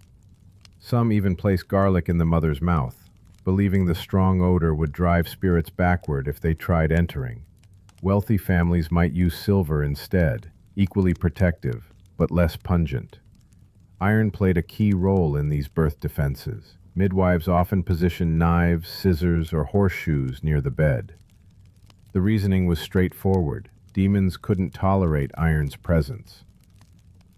Some even placed garlic in the mother's mouth, believing the strong odor would drive spirits backward if they tried entering. Wealthy families might use silver instead, equally protective, but less pungent. Iron played a key role in these birth defenses. Midwives often positioned knives, scissors, or horseshoes near the bed. The reasoning was straightforward. Demons couldn't tolerate iron's presence.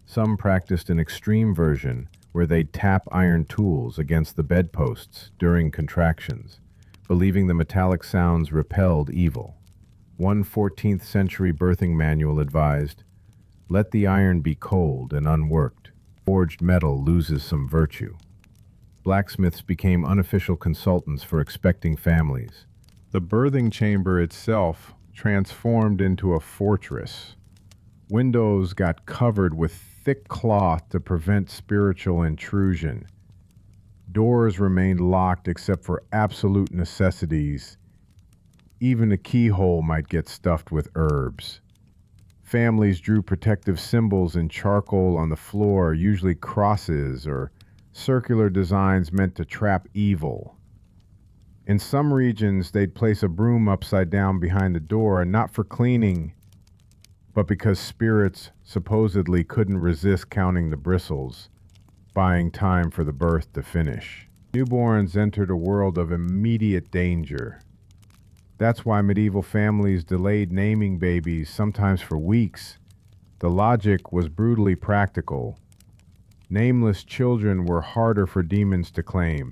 Some practiced an extreme version where they'd tap iron tools against the bedposts during contractions, believing the metallic sounds repelled evil. One 14th century birthing manual advised, "Let the iron be cold and unworked. Forged metal loses some virtue." Blacksmiths became unofficial consultants for expecting families. The birthing chamber itself transformed into a fortress. Windows got covered with thick cloth to prevent spiritual intrusion. Doors remained locked except for absolute necessities. Even a keyhole might get stuffed with herbs. Families drew protective symbols in charcoal on the floor, usually crosses or circular designs meant to trap evil. In some regions, they'd place a broom upside down behind the door, not for cleaning, but because spirits supposedly couldn't resist counting the bristles, buying time for the birth to finish. Newborns entered a world of immediate danger. That's why medieval families delayed naming babies, sometimes for weeks. The logic was brutally practical. Nameless children were harder for demons to claim.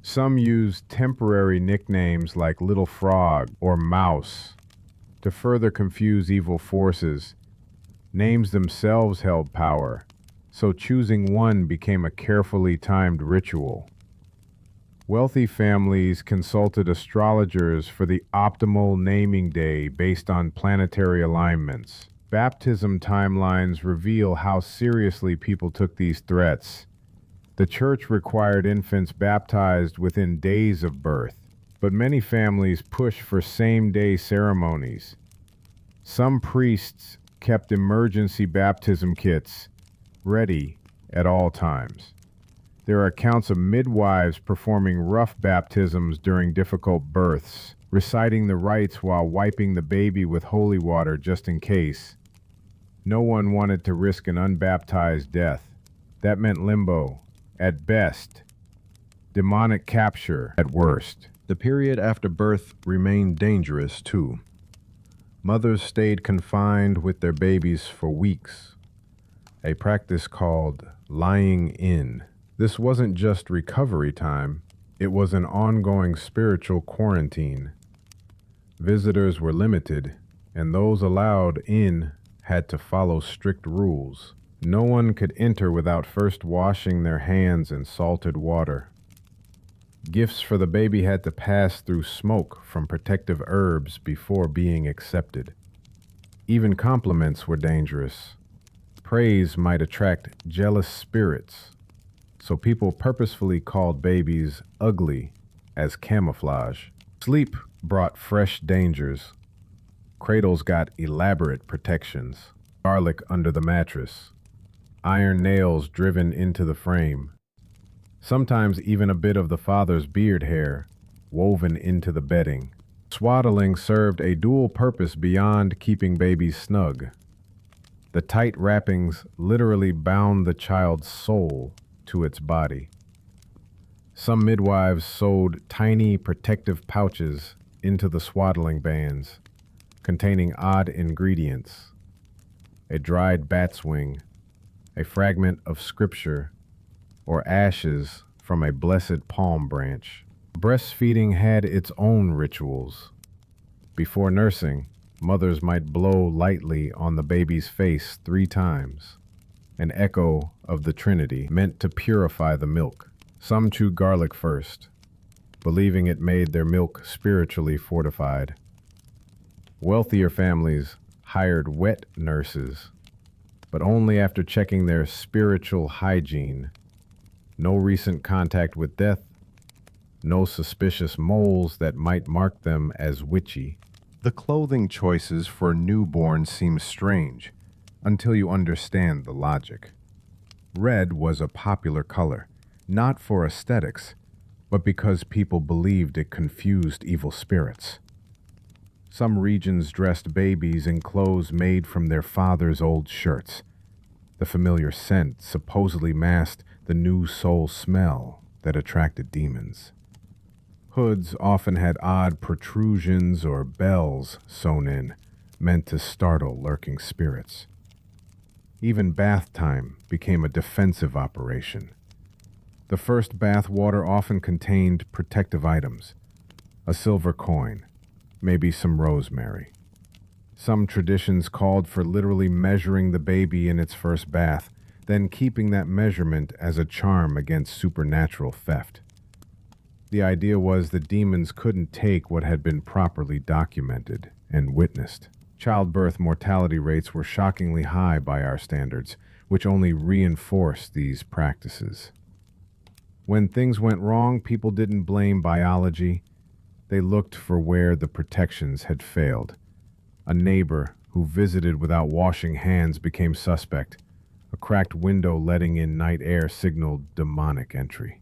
Some used temporary nicknames like Little Frog or Mouse to further confuse evil forces. Names themselves held power, so choosing one became a carefully timed ritual. Wealthy families consulted astrologers for the optimal naming day based on planetary alignments. Baptism timelines reveal how seriously people took these threats. The church required infants baptized within days of birth, but many families pushed for same-day ceremonies. Some priests kept emergency baptism kits ready at all times. There are accounts of midwives performing rough baptisms during difficult births, reciting the rites while wiping the baby with holy water just in case. No one wanted to risk an unbaptized death. That meant limbo, at best, demonic capture at worst. The period after birth remained dangerous, too. Mothers stayed confined with their babies for weeks, a practice called lying in. This wasn't just recovery time, it was an ongoing spiritual quarantine. Visitors were limited, and those allowed in had to follow strict rules. No one could enter without first washing their hands in salted water. Gifts for the baby had to pass through smoke from protective herbs before being accepted. Even compliments were dangerous. Praise might attract jealous spirits, so people purposefully called babies ugly as camouflage. Sleep brought fresh dangers. Cradles got elaborate protections. Garlic under the mattress. Iron nails driven into the frame. Sometimes even a bit of the father's beard hair woven into the bedding. Swaddling served a dual purpose beyond keeping babies snug. The tight wrappings literally bound the child's soul to its body. Some midwives sewed tiny protective pouches into the swaddling bands, containing odd ingredients: a dried bat's wing, a fragment of scripture, or ashes from a blessed palm branch. Breastfeeding had its own rituals. Before nursing, mothers might blow lightly on the baby's face 3 times, an echo of the Trinity meant to purify the milk. Some chewed garlic first, believing it made their milk spiritually fortified. Wealthier families hired wet nurses, but only after checking their spiritual hygiene. No recent contact with death, no suspicious moles that might mark them as witchy. The clothing choices for newborns seem strange until you understand the logic. Red was a popular color, not for aesthetics, but because people believed it confused evil spirits. Some regions dressed babies in clothes made from their father's old shirts. The familiar scent supposedly masked the new soul smell that attracted demons. Hoods often had odd protrusions or bells sewn in, meant to startle lurking spirits. Even bath time became a defensive operation. The first bath water often contained protective items: a silver coin, maybe some rosemary. Some traditions called for literally measuring the baby in its first bath, then keeping that measurement as a charm against supernatural theft. The idea was that demons couldn't take what had been properly documented and witnessed. Childbirth mortality rates were shockingly high by our standards, which only reinforced these practices. When things went wrong, people didn't blame biology. They looked for where the protections had failed. A neighbor who visited without washing hands became suspect. A cracked window letting in night air signaled demonic entry.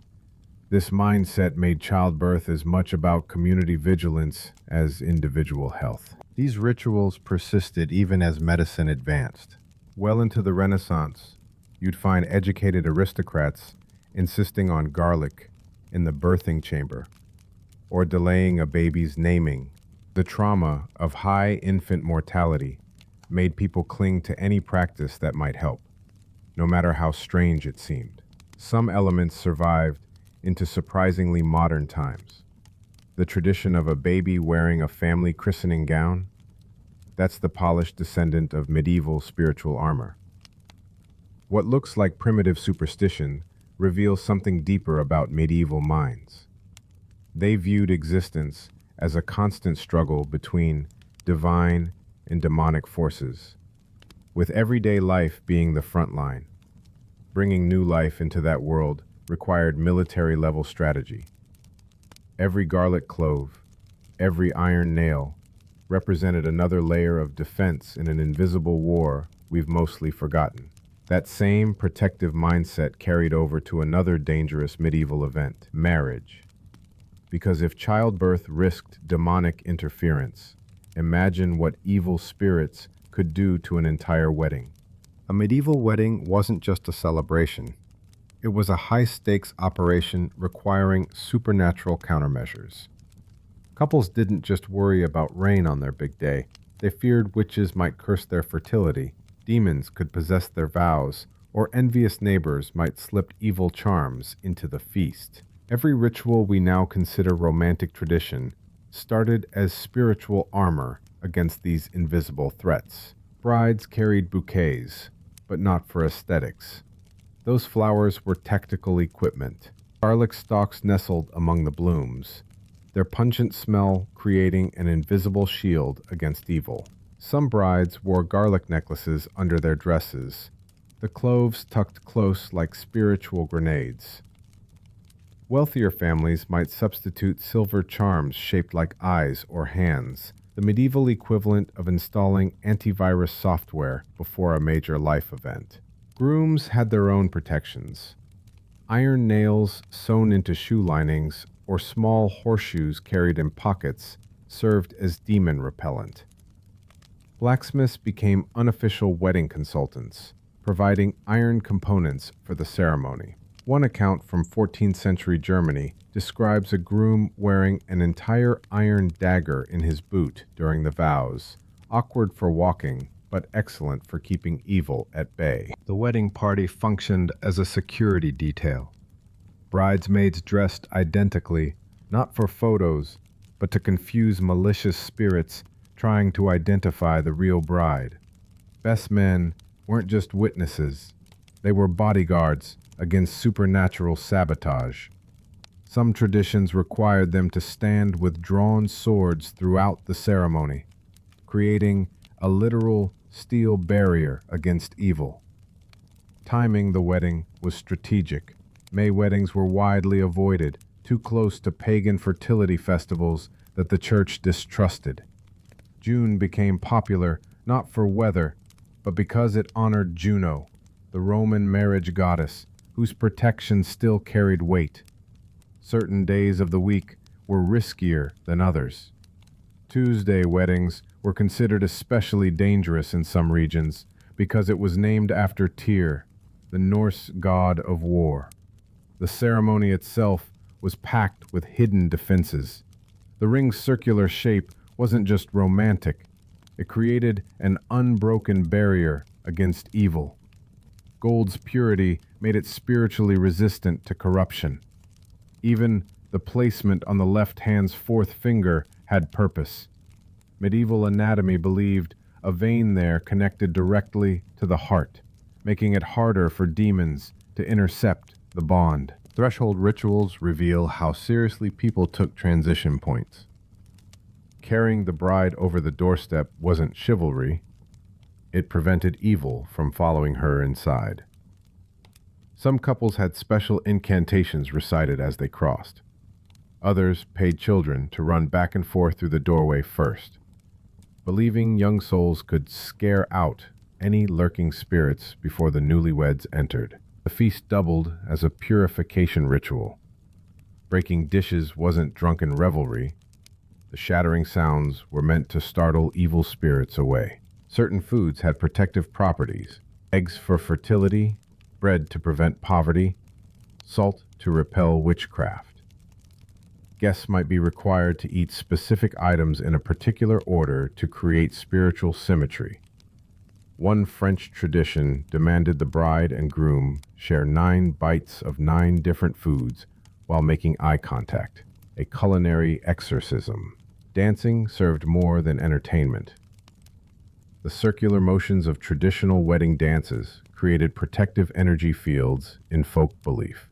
This mindset made childbirth as much about community vigilance as individual health. These rituals persisted even as medicine advanced. Well into the Renaissance, you'd find educated aristocrats insisting on garlic in the birthing chamber, or delaying a baby's naming. The trauma of high infant mortality made people cling to any practice that might help, no matter how strange it seemed. Some elements survived into surprisingly modern times. The tradition of a baby wearing a family christening gown, that's the polished descendant of medieval spiritual armor. What looks like primitive superstition reveals something deeper about medieval minds. They viewed existence as a constant struggle between divine and demonic forces, with everyday life being the front line. Bringing new life into that world required military-level strategy. Every garlic clove, every iron nail, represented another layer of defense in an invisible war we've mostly forgotten. That same protective mindset carried over to another dangerous medieval event: marriage. Because if childbirth risked demonic interference, imagine what evil spirits could do to an entire wedding. A medieval wedding wasn't just a celebration. It was a high-stakes operation requiring supernatural countermeasures. Couples didn't just worry about rain on their big day. They feared witches might curse their fertility, demons could possess their vows, or envious neighbors might slip evil charms into the feast. Every ritual we now consider romantic tradition started as spiritual armor against these invisible threats. Brides carried bouquets, but not for aesthetics. Those flowers were tactical equipment. Garlic stalks nestled among the blooms, their pungent smell creating an invisible shield against evil. Some brides wore garlic necklaces under their dresses, the cloves tucked close like spiritual grenades. Wealthier families might substitute silver charms shaped like eyes or hands, the medieval equivalent of installing antivirus software before a major life event. Grooms had their own protections. Iron nails sewn into shoe linings or small horseshoes carried in pockets served as demon repellent. Blacksmiths became unofficial wedding consultants, providing iron components for the ceremony. One account from 14th century Germany describes a groom wearing an entire iron dagger in his boot during the vows, awkward for walking, but excellent for keeping evil at bay. The wedding party functioned as a security detail. Bridesmaids dressed identically, not for photos, but to confuse malicious spirits trying to identify the real bride. Best men weren't just witnesses, they were bodyguards against supernatural sabotage. Some traditions required them to stand with drawn swords throughout the ceremony, creating a literal steel barrier against evil. Timing the wedding was strategic. May weddings were widely avoided, too close to pagan fertility festivals that the church distrusted. June became popular not for weather, but because it honored Juno, the Roman marriage goddess, whose protection still carried weight. Certain days of the week were riskier than others. Tuesday weddings were considered especially dangerous in some regions because it was named after Tyr, the Norse god of war. The ceremony itself was packed with hidden defenses. The ring's circular shape wasn't just romantic, it created an unbroken barrier against evil. Gold's purity made it spiritually resistant to corruption. Even the placement on the left hand's fourth finger had purpose. Medieval anatomy believed a vein there connected directly to the heart, making it harder for demons to intercept the bond. Threshold rituals reveal how seriously people took transition points. Carrying the bride over the doorstep wasn't chivalry. It prevented evil from following her inside. Some couples had special incantations recited as they crossed. Others paid children to run back and forth through the doorway first, believing young souls could scare out any lurking spirits before the newlyweds entered. The feast doubled as a purification ritual. Breaking dishes wasn't drunken revelry. The shattering sounds were meant to startle evil spirits away. Certain foods had protective properties: eggs for fertility, bread to prevent poverty, salt to repel witchcraft. Guests might be required to eat specific items in a particular order to create spiritual symmetry. One French tradition demanded the bride and groom share 9 bites of 9 different foods while making eye contact, a culinary exorcism. Dancing served more than entertainment. The circular motions of traditional wedding dances created protective energy fields in folk belief.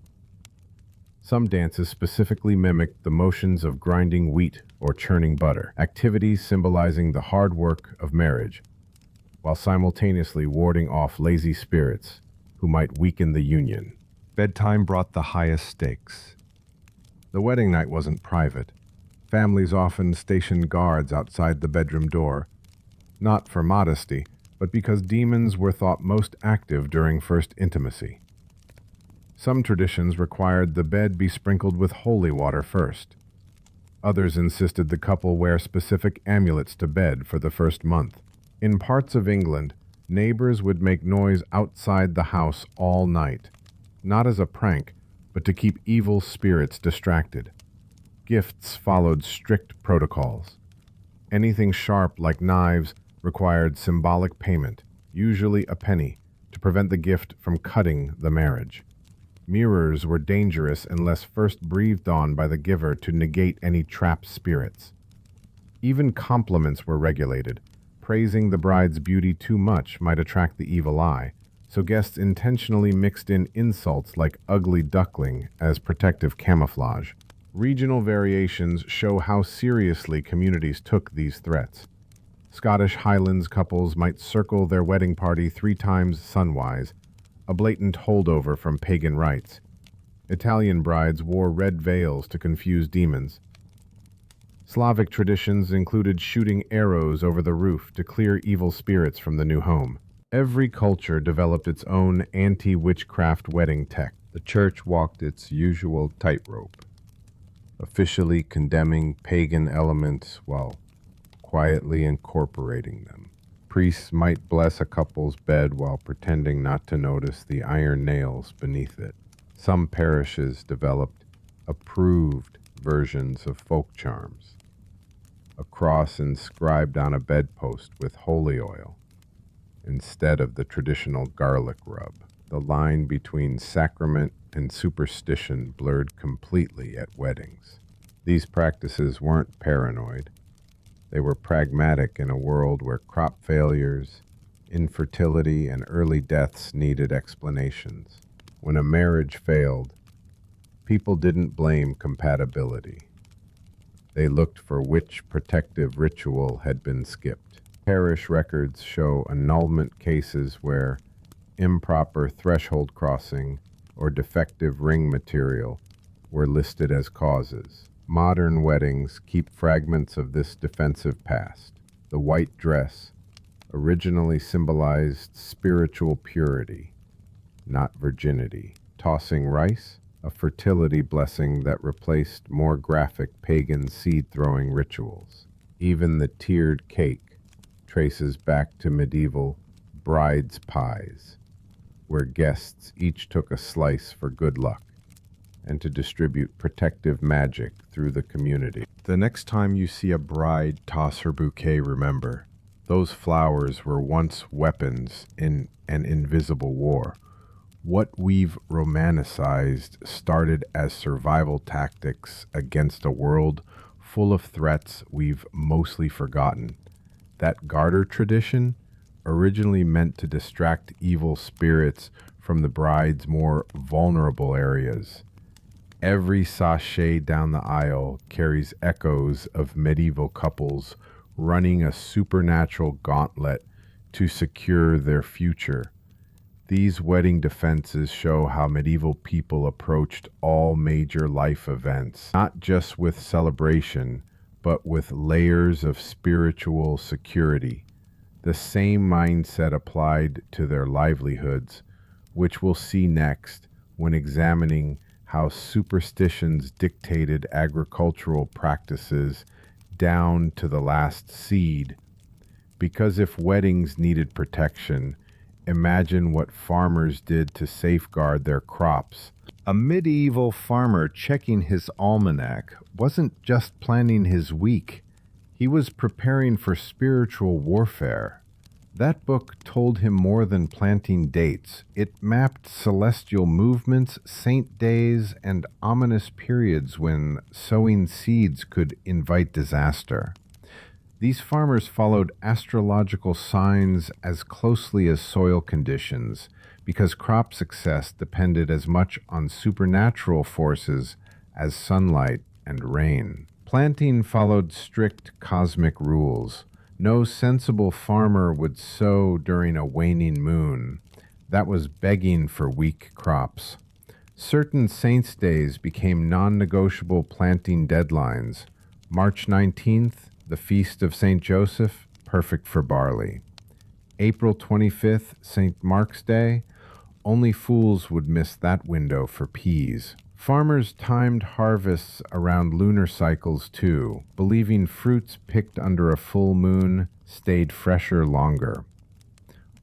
Some dances specifically mimicked the motions of grinding wheat or churning butter, activities symbolizing the hard work of marriage, while simultaneously warding off lazy spirits who might weaken the union. Bedtime brought the highest stakes. The wedding night wasn't private. Families often stationed guards outside the bedroom door, not for modesty, but because demons were thought most active during first intimacy. Some traditions required the bed be sprinkled with holy water first. Others insisted the couple wear specific amulets to bed for the first month. In parts of England, neighbors would make noise outside the house all night, not as a prank, but to keep evil spirits distracted. Gifts followed strict protocols. Anything sharp like knives required symbolic payment, usually a penny, to prevent the gift from cutting the marriage. Mirrors were dangerous unless first breathed on by the giver to negate any trapped spirits. Even compliments were regulated. Praising the bride's beauty too much might attract the evil eye, so guests intentionally mixed in insults like ugly duckling as protective camouflage. Regional variations show how seriously communities took these threats. Scottish Highlands couples might circle their wedding party 3 times sunwise, a blatant holdover from pagan rites. Italian brides wore red veils to confuse demons. Slavic traditions included shooting arrows over the roof to clear evil spirits from the new home. Every culture developed its own anti-witchcraft wedding tech. The church walked its usual tightrope, officially condemning pagan elements while quietly incorporating them. Priests might bless a couple's bed while pretending not to notice the iron nails beneath it. Some parishes developed approved versions of folk charms. A cross inscribed on a bedpost with holy oil instead of the traditional garlic rub. The line between sacrament and superstition blurred completely at weddings. These practices weren't paranoid. They were pragmatic in a world where crop failures, infertility, and early deaths needed explanations. When a marriage failed, people didn't blame compatibility. They looked for which protective ritual had been skipped. Parish records show annulment cases where improper threshold crossing or defective ring material were listed as causes. Modern weddings keep fragments of this defensive past. The white dress originally symbolized spiritual purity, not virginity. Tossing rice, a fertility blessing that replaced more graphic pagan seed-throwing rituals. Even the tiered cake traces back to medieval bride's pies, where guests each took a slice for good luck and to distribute protective magic through the community. The next time you see a bride toss her bouquet, remember, those flowers were once weapons in an invisible war. What we've romanticized started as survival tactics against a world full of threats we've mostly forgotten. That garter tradition, originally meant to distract evil spirits from the bride's more vulnerable areas. Every sachet down the aisle carries echoes of medieval couples running a supernatural gauntlet to secure their future. These wedding defenses show how medieval people approached all major life events, not just with celebration, but with layers of spiritual security. The same mindset applied to their livelihoods, which we'll see next when examining how superstitions dictated agricultural practices down to the last seed. Because if weddings needed protection, imagine what farmers did to safeguard their crops. A medieval farmer checking his almanac wasn't just planning his week. He was preparing for spiritual warfare. That book told him more than planting dates. It mapped celestial movements, saint days, and ominous periods when sowing seeds could invite disaster. These farmers followed astrological signs as closely as soil conditions because crop success depended as much on supernatural forces as sunlight and rain. Planting followed strict cosmic rules. No sensible farmer would sow during a waning moon. That was begging for weak crops. Certain saints' days became non-negotiable planting deadlines. March 19th, the Feast of St. Joseph, perfect for barley. April 25th, St. Mark's Day, only fools would miss that window for peas. Farmers timed harvests around lunar cycles too, believing fruits picked under a full moon stayed fresher longer.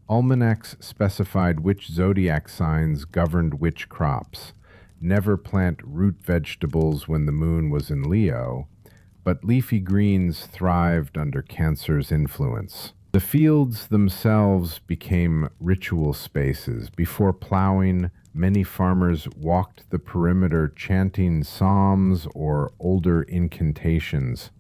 Almanacs specified which zodiac signs governed which crops. Never plant root vegetables when the moon was in Leo, but leafy greens thrived under Cancer's influence. The fields themselves became ritual spaces. Before plowing, many farmers walked the perimeter chanting psalms or older incantations.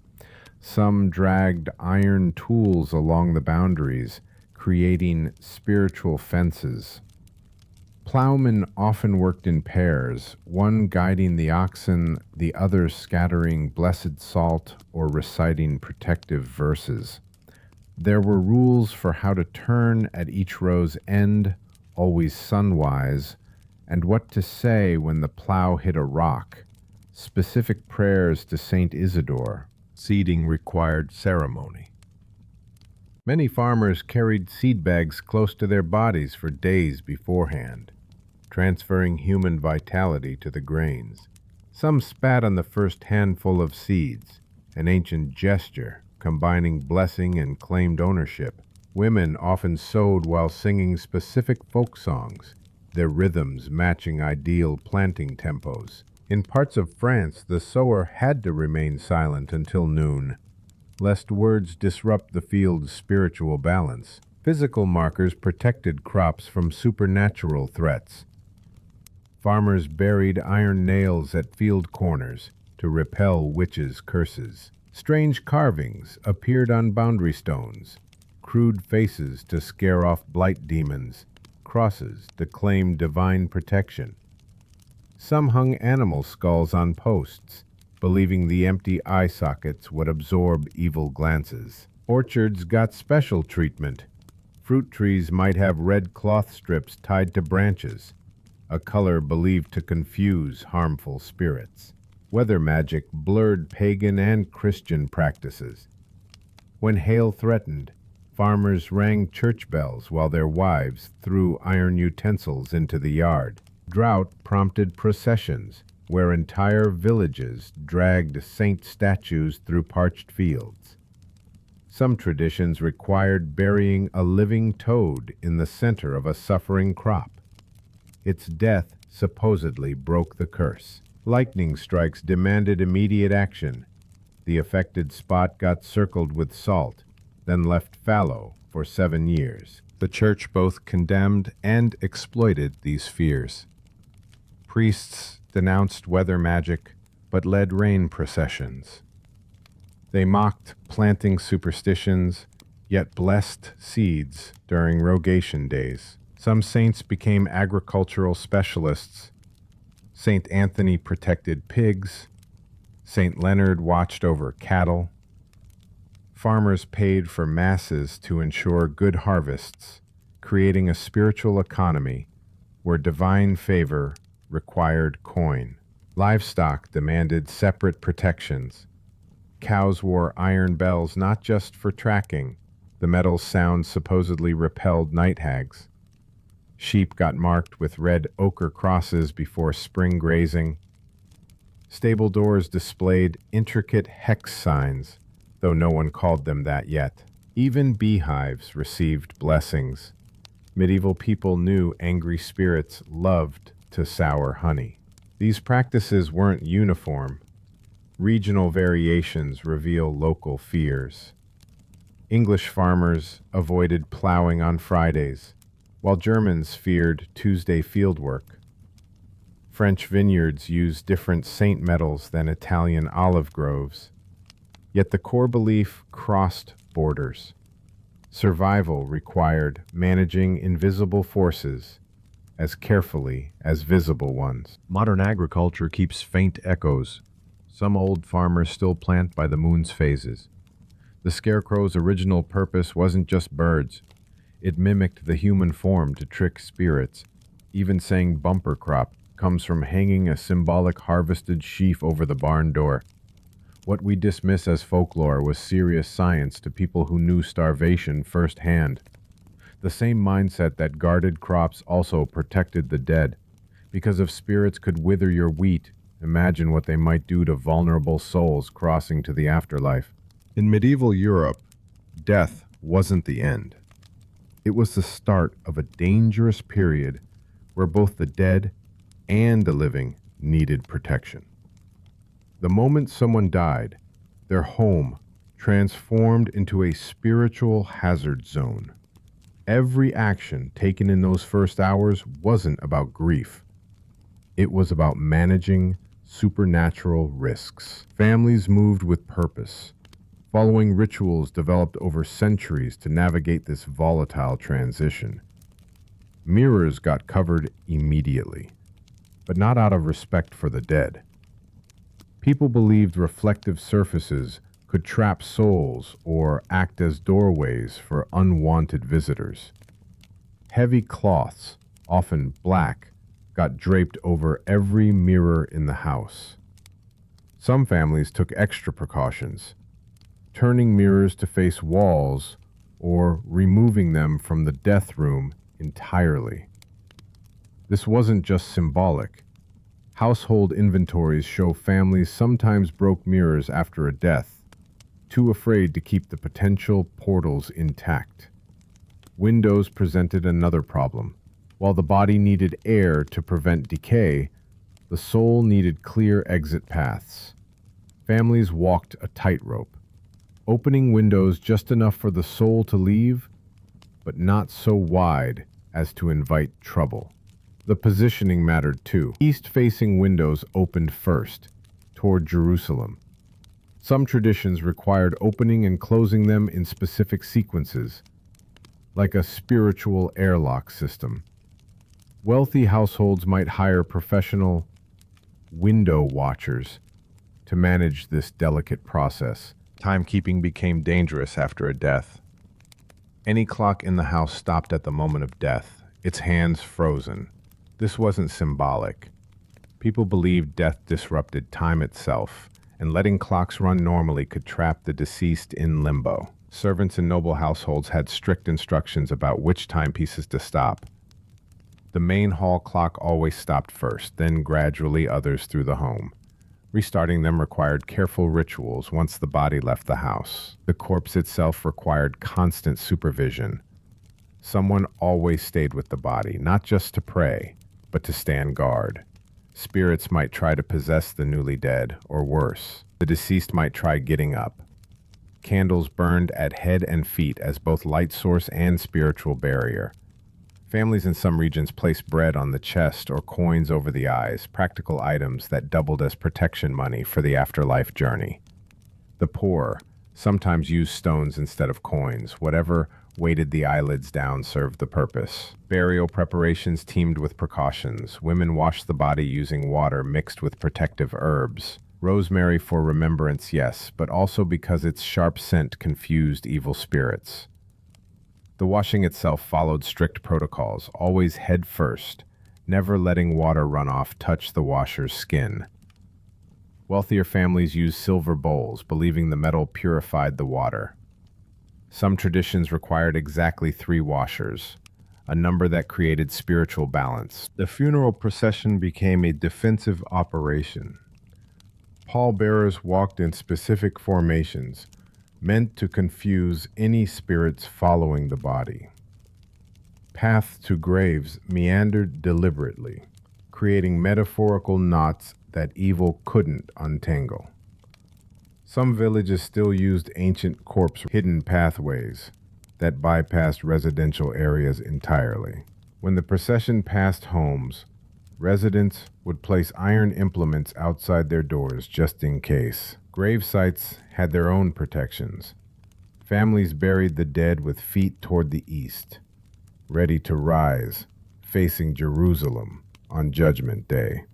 Some dragged iron tools along the boundaries, creating spiritual fences. Plowmen often worked in pairs, one guiding the oxen, the other scattering blessed salt or reciting protective verses. There were rules for how to turn at each row's end, always sunwise, and what to say when the plow hit a rock. Specific prayers to Saint Isidore. Seeding required ceremony. Many farmers carried seed bags close to their bodies for days beforehand, transferring human vitality to the grains. Some spat on the first handful of seeds, an ancient gesture combining blessing and claimed ownership. Women often sewed while singing specific folk songs. their rhythms matching ideal planting tempos. In parts of France, the sower had to remain silent until noon, lest words disrupt the field's spiritual balance. Physical markers protected crops from supernatural threats. Farmers buried iron nails at field corners to repel witches' curses. Strange carvings appeared on boundary stones, crude faces to scare off blight demons, crosses to claim divine protection. Some hung animal skulls on posts, believing the empty eye sockets would absorb evil glances. Orchards got special treatment. Fruit trees might have red cloth strips tied to branches, a color believed to confuse harmful spirits. Weather magic blurred pagan and Christian practices. When hail threatened, farmers rang church bells while their wives threw iron utensils into the yard. Drought prompted processions, where entire villages dragged saint statues through parched fields. Some traditions required burying a living toad in the center of a suffering crop. Its death supposedly broke the curse. Lightning strikes demanded immediate action. The affected spot got circled with salt, then left fallow for 7 years. The church both condemned and exploited these fears. Priests denounced weather magic, but led rain processions. They mocked planting superstitions, yet blessed seeds during rogation days. Some saints became agricultural specialists. Saint Anthony protected pigs. Saint Leonard watched over cattle. Farmers paid for masses to ensure good harvests, creating a spiritual economy where divine favor required coin. Livestock demanded separate protections. Cows wore iron bells not just for tracking. The metal sound supposedly repelled night hags. Sheep got marked with red ochre crosses before spring grazing. Stable doors displayed intricate hex signs, though no one called them that yet. Even beehives received blessings. Medieval people knew angry spirits loved to sour honey. These practices weren't uniform. Regional variations reveal local fears. English farmers avoided plowing on Fridays, while Germans feared Tuesday fieldwork. French vineyards used different saint metals than Italian olive groves. Yet the core belief crossed borders. Survival required managing invisible forces as carefully as visible ones. Modern agriculture keeps faint echoes. Some old farmers still plant by the moon's phases. The scarecrow's original purpose wasn't just birds. It mimicked the human form to trick spirits. Even saying bumper crop comes from hanging a symbolic harvested sheaf over the barn door. What we dismiss as folklore was serious science to people who knew starvation firsthand. The same mindset that guarded crops also protected the dead. Because if spirits could wither your wheat, imagine what they might do to vulnerable souls crossing to the afterlife. In medieval Europe, death wasn't the end. It was the start of a dangerous period where both the dead and the living needed protection. The moment someone died, their home transformed into a spiritual hazard zone. Every action taken in those first hours wasn't about grief. It was about managing supernatural risks. Families moved with purpose, following rituals developed over centuries to navigate this volatile transition. Mirrors got covered immediately, but not out of respect for the dead. People believed reflective surfaces could trap souls or act as doorways for unwanted visitors. Heavy cloths, often black, got draped over every mirror in the house. Some families took extra precautions, turning mirrors to face walls or removing them from the death room entirely. This wasn't just symbolic. Household inventories show families sometimes broke mirrors after a death, too afraid to keep the potential portals intact. Windows presented another problem. While the body needed air to prevent decay, the soul needed clear exit paths. Families walked a tightrope, opening windows just enough for the soul to leave, but not so wide as to invite trouble. The positioning mattered too. East-facing windows opened first, toward Jerusalem. Some traditions required opening and closing them in specific sequences, like a spiritual airlock system. Wealthy households might hire professional window watchers to manage this delicate process. Timekeeping became dangerous after a death. Any clock in the house stopped at the moment of death, its hands frozen. This wasn't symbolic. People believed death disrupted time itself, and letting clocks run normally could trap the deceased in limbo. Servants in noble households had strict instructions about which timepieces to stop. The main hall clock always stopped first, then gradually others through the home. Restarting them required careful rituals once the body left the house. The corpse itself required constant supervision. Someone always stayed with the body, not just to pray, but to stand guard. Spirits might try to possess the newly dead, or worse, the deceased might try getting up. Candles burned at head and feet as both light source and spiritual barrier. Families in some regions placed bread on the chest or coins over the eyes, practical items that doubled as protection money for the afterlife journey. The poor sometimes used stones instead of coins. Whatever weighted the eyelids down served the purpose. Burial preparations teemed with precautions. Women washed the body using water mixed with protective herbs. Rosemary for remembrance, yes, but also because its sharp scent confused evil spirits. The washing itself followed strict protocols, always head first, never letting water runoff touch the washer's skin. Wealthier families used silver bowls, believing the metal purified the water. Some traditions required exactly 3 washers, a number that created spiritual balance. The funeral procession became a defensive operation. Pallbearers walked in specific formations, meant to confuse any spirits following the body. Paths to graves meandered deliberately, creating metaphorical knots that evil couldn't untangle. Some villages still used ancient corpse-hidden pathways that bypassed residential areas entirely. When the procession passed homes, residents would place iron implements outside their doors just in case. Grave sites had their own protections. Families buried the dead with feet toward the east, ready to rise, facing Jerusalem on Judgment Day.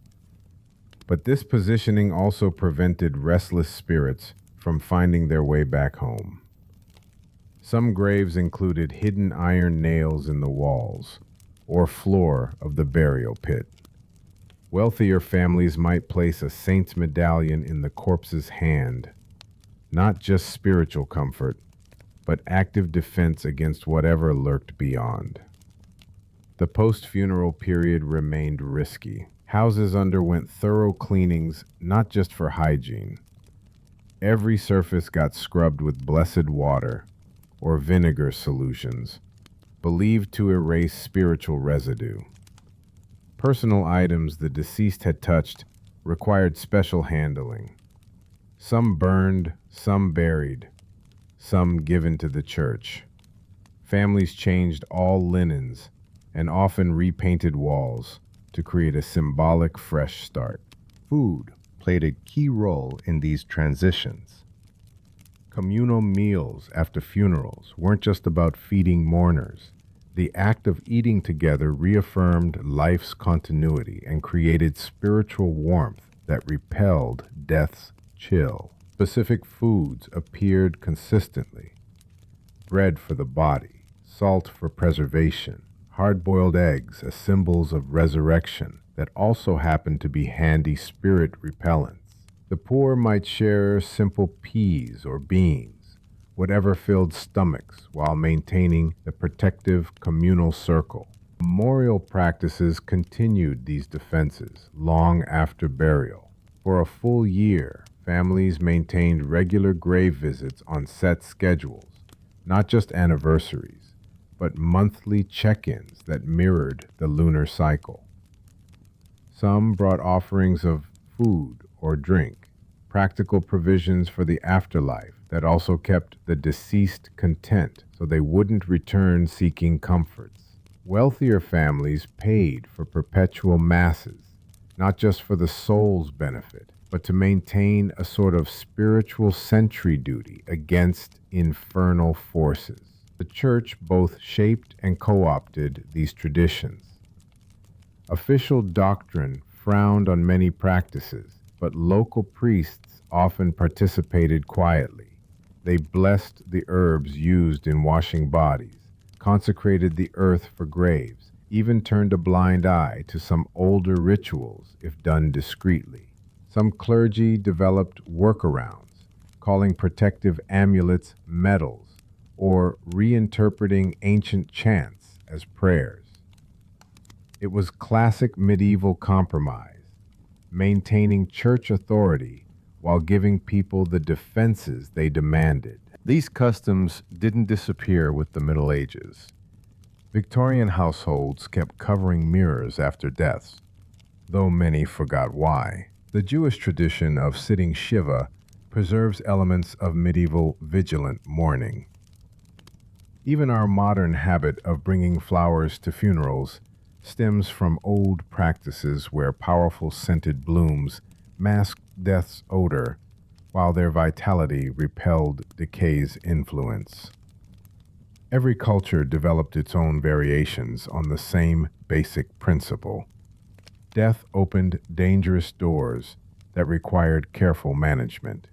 But this positioning also prevented restless spirits from finding their way back home. Some graves included hidden iron nails in the walls or floor of the burial pit. Wealthier families might place a saint's medallion in the corpse's hand, not just spiritual comfort, but active defense against whatever lurked beyond. The post-funeral period remained risky. Houses underwent thorough cleanings, not just for hygiene. Every surface got scrubbed with blessed water or vinegar solutions, believed to erase spiritual residue. Personal items the deceased had touched required special handling. Some burned, some buried, some given to the church. Families changed all linens and often repainted walls to create a symbolic fresh start. Food played a key role in these transitions. Communal meals after funerals weren't just about feeding mourners. The act of eating together reaffirmed life's continuity and created spiritual warmth that repelled death's chill. Specific foods appeared consistently. Bread for the body, salt for preservation, hard-boiled eggs as symbols of resurrection that also happened to be handy spirit repellents. The poor might share simple peas or beans, whatever filled stomachs, while maintaining the protective communal circle. Memorial practices continued these defenses long after burial. For a full year, families maintained regular grave visits on set schedules, not just anniversaries, but monthly check-ins that mirrored the lunar cycle. Some brought offerings of food or drink, practical provisions for the afterlife that also kept the deceased content so they wouldn't return seeking comforts. Wealthier families paid for perpetual masses, not just for the soul's benefit, but to maintain a sort of spiritual sentry duty against infernal forces. The church both shaped and co-opted these traditions. Official doctrine frowned on many practices, but local priests often participated quietly. They blessed the herbs used in washing bodies, consecrated the earth for graves, even turned a blind eye to some older rituals if done discreetly. Some clergy developed workarounds, calling protective amulets medals or reinterpreting ancient chants as prayers. It was classic medieval compromise, maintaining church authority while giving people the defenses they demanded. These customs didn't disappear with the Middle Ages. Victorian households kept covering mirrors after deaths, though many forgot why. The Jewish tradition of sitting Shiva preserves elements of medieval vigilant mourning. Even our modern habit of bringing flowers to funerals stems from old practices where powerful scented blooms masked death's odor while their vitality repelled decay's influence. Every culture developed its own variations on the same basic principle. Death opened dangerous doors that required careful management.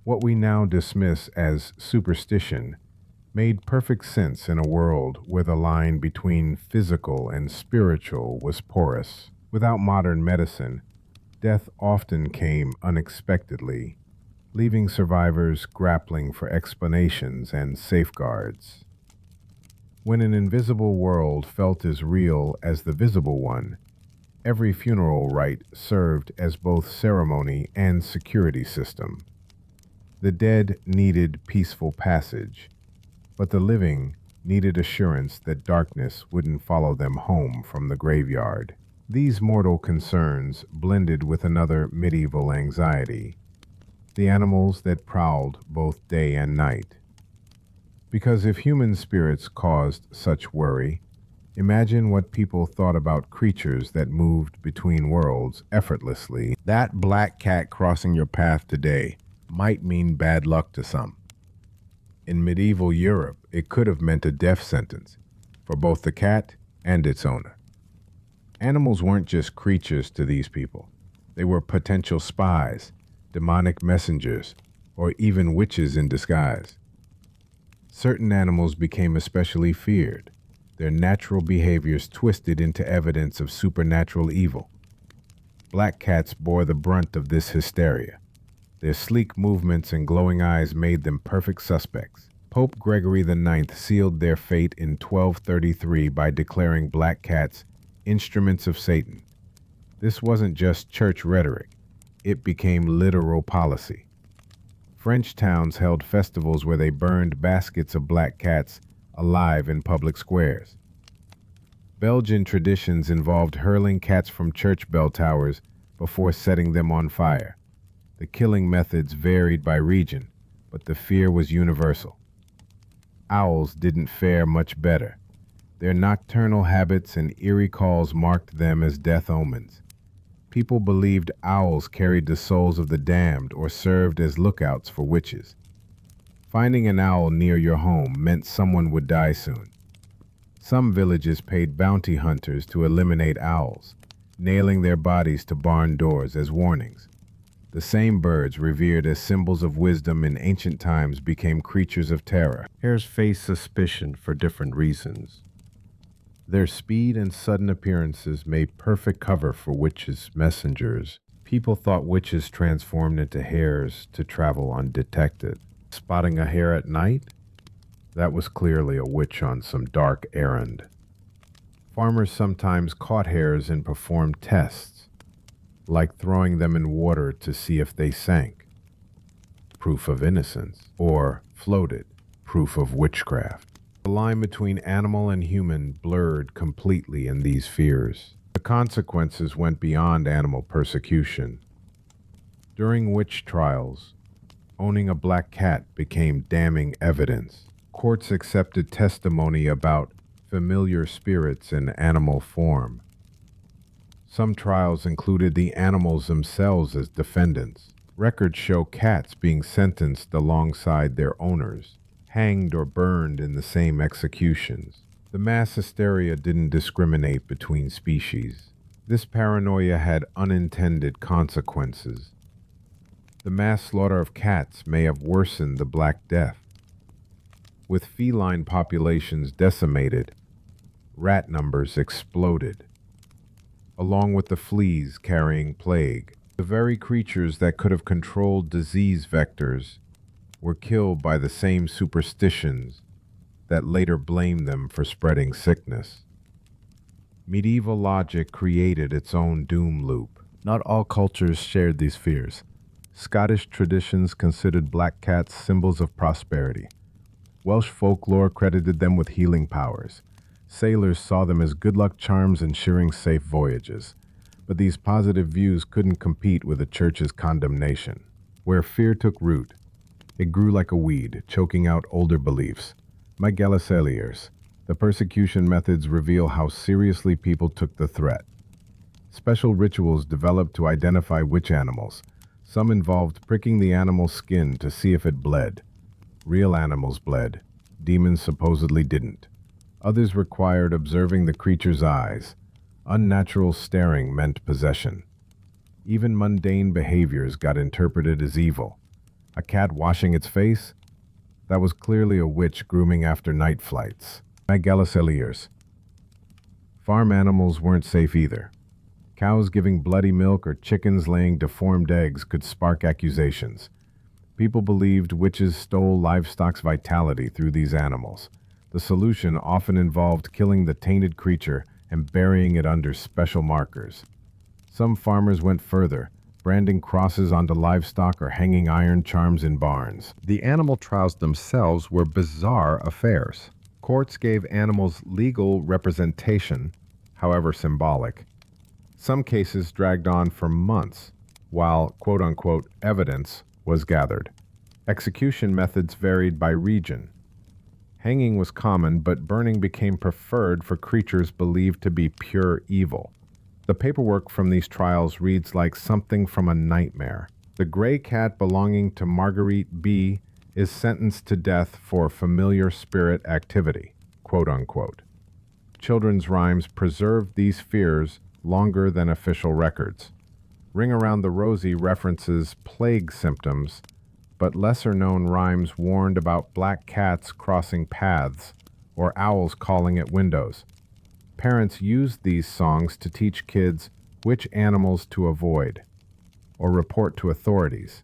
What we now dismiss as superstition made perfect sense in a world where the line between physical and spiritual was porous. Without modern medicine, death often came unexpectedly, leaving survivors grappling for explanations and safeguards. When an invisible world felt as real as the visible one, every funeral rite served as both ceremony and security system. The dead needed peaceful passage, but the living needed assurance that darkness wouldn't follow them home from the graveyard. These mortal concerns blended with another medieval anxiety, the animals that prowled both day and night. Because if human spirits caused such worry, imagine what people thought about creatures that moved between worlds effortlessly. That black cat crossing your path today might mean bad luck to some. In medieval Europe, it could have meant a death sentence for both the cat and its owner. Animals weren't just creatures to these people. They were potential spies, demonic messengers, or even witches in disguise. Certain animals became especially feared, their natural behaviors twisted into evidence of supernatural evil. Black cats bore the brunt of this hysteria. Their sleek movements and glowing eyes made them perfect suspects. Pope Gregory IX sealed their fate in 1233 by declaring black cats instruments of Satan. This wasn't just church rhetoric. It became literal policy. French towns held festivals where they burned baskets of black cats alive in public squares. Belgian traditions involved hurling cats from church bell towers before setting them on fire. The killing methods varied by region, but the fear was universal. Owls didn't fare much better. Their nocturnal habits and eerie calls marked them as death omens. People believed owls carried the souls of the damned or served as lookouts for witches. Finding an owl near your home meant someone would die soon. Some villages paid bounty hunters to eliminate owls, nailing their bodies to barn doors as warnings. The same birds revered as symbols of wisdom in ancient times became creatures of terror. Hares faced suspicion for different reasons. Their speed and sudden appearances made perfect cover for witches' messengers. People thought witches transformed into hares to travel undetected. Spotting a hare at night? That was clearly a witch on some dark errand. Farmers sometimes caught hares and performed tests, like throwing them in water to see if they sank, proof of innocence, or floated, proof of witchcraft. The line between animal and human blurred completely in these fears. The consequences went beyond animal persecution. During witch trials, owning a black cat became damning evidence. Courts accepted testimony about familiar spirits in animal form. Some trials included the animals themselves as defendants. Records show cats being sentenced alongside their owners, hanged or burned in the same executions. The mass hysteria didn't discriminate between species. This paranoia had unintended consequences. The mass slaughter of cats may have worsened the Black Death. With feline populations decimated, rat numbers exploded, along with the fleas carrying plague. The very creatures that could have controlled disease vectors were killed by the same superstitions that later blamed them for spreading sickness. Medieval logic created its own doom loop. Not all cultures shared these fears. Scottish traditions considered black cats symbols of prosperity. Welsh folklore credited them with healing powers. Sailors saw them as good luck charms ensuring safe voyages. But these positive views couldn't compete with the church's condemnation. Where fear took root, it grew like a weed, choking out older beliefs. Megaloceles, the persecution methods reveal how seriously people took the threat. Special rituals developed to identify witch animals. Some involved pricking the animal's skin to see if it bled. Real animals bled. Demons supposedly didn't. Others required observing the creature's eyes. Unnatural staring meant possession. Even mundane behaviors got interpreted as evil. A cat washing its face? That was clearly a witch grooming after night flights. Megaloceles. Farm animals weren't safe either. Cows giving bloody milk or chickens laying deformed eggs could spark accusations. People believed witches stole livestock's vitality through these animals. The solution often involved killing the tainted creature and burying it under special markers. Some farmers went further, branding crosses onto livestock or hanging iron charms in barns. The animal trials themselves were bizarre affairs. Courts gave animals legal representation, however symbolic. Some cases dragged on for months, while quote-unquote evidence was gathered. Execution methods varied by region. Hanging was common, but burning became preferred for creatures believed to be pure evil. The paperwork from these trials reads like something from a nightmare. The gray cat belonging to Marguerite B. is sentenced to death for familiar spirit activity, quote-unquote. Children's rhymes preserved these fears longer than official records. Ring Around the Rosie references plague symptoms, but lesser-known rhymes warned about black cats crossing paths or owls calling at windows. Parents used these songs to teach kids which animals to avoid or report to authorities.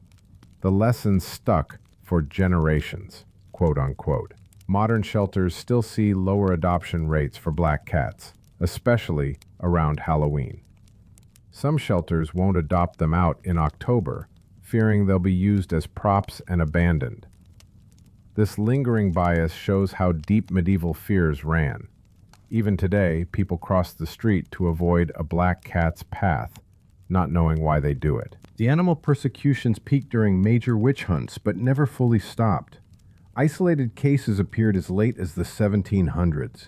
The lessons stuck for generations, quote-unquote. Modern shelters still see lower adoption rates for black cats, especially around Halloween. Some shelters won't adopt them out in October, fearing they'll be used as props and abandoned. This lingering bias shows how deep medieval fears ran. Even today, people cross the street to avoid a black cat's path, not knowing why they do it. The animal persecutions peaked during major witch hunts, but never fully stopped. Isolated cases appeared as late as the 1700s.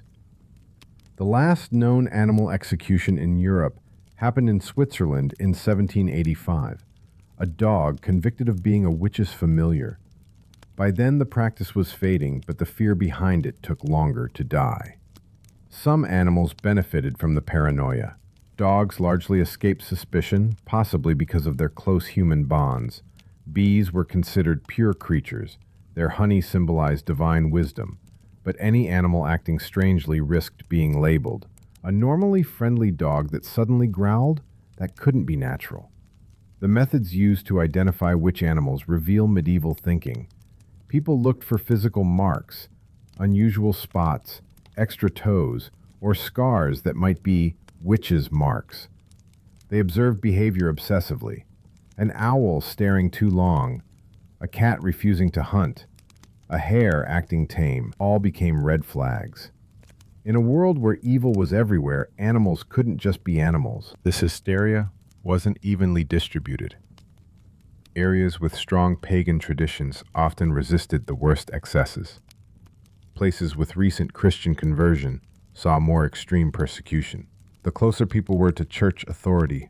The last known animal execution in Europe happened in Switzerland in 1785. A dog convicted of being a witch's familiar. By then the practice was fading, but the fear behind it took longer to die. Some animals benefited from the paranoia. Dogs largely escaped suspicion, possibly because of their close human bonds. Bees were considered pure creatures. Their honey symbolized divine wisdom. But any animal acting strangely risked being labeled. A normally friendly dog that suddenly growled? That couldn't be natural. The methods used to identify which animals reveal medieval thinking. People looked for physical marks, unusual spots, extra toes, or scars that might be witches' marks. They observed behavior obsessively. An owl staring too long, a cat refusing to hunt, a hare acting tame, all became red flags. In a world where evil was everywhere, animals couldn't just be animals. This hysteria wasn't evenly distributed. Areas with strong pagan traditions often resisted the worst excesses. Places with recent Christian conversion saw more extreme persecution. The closer people were to church authority,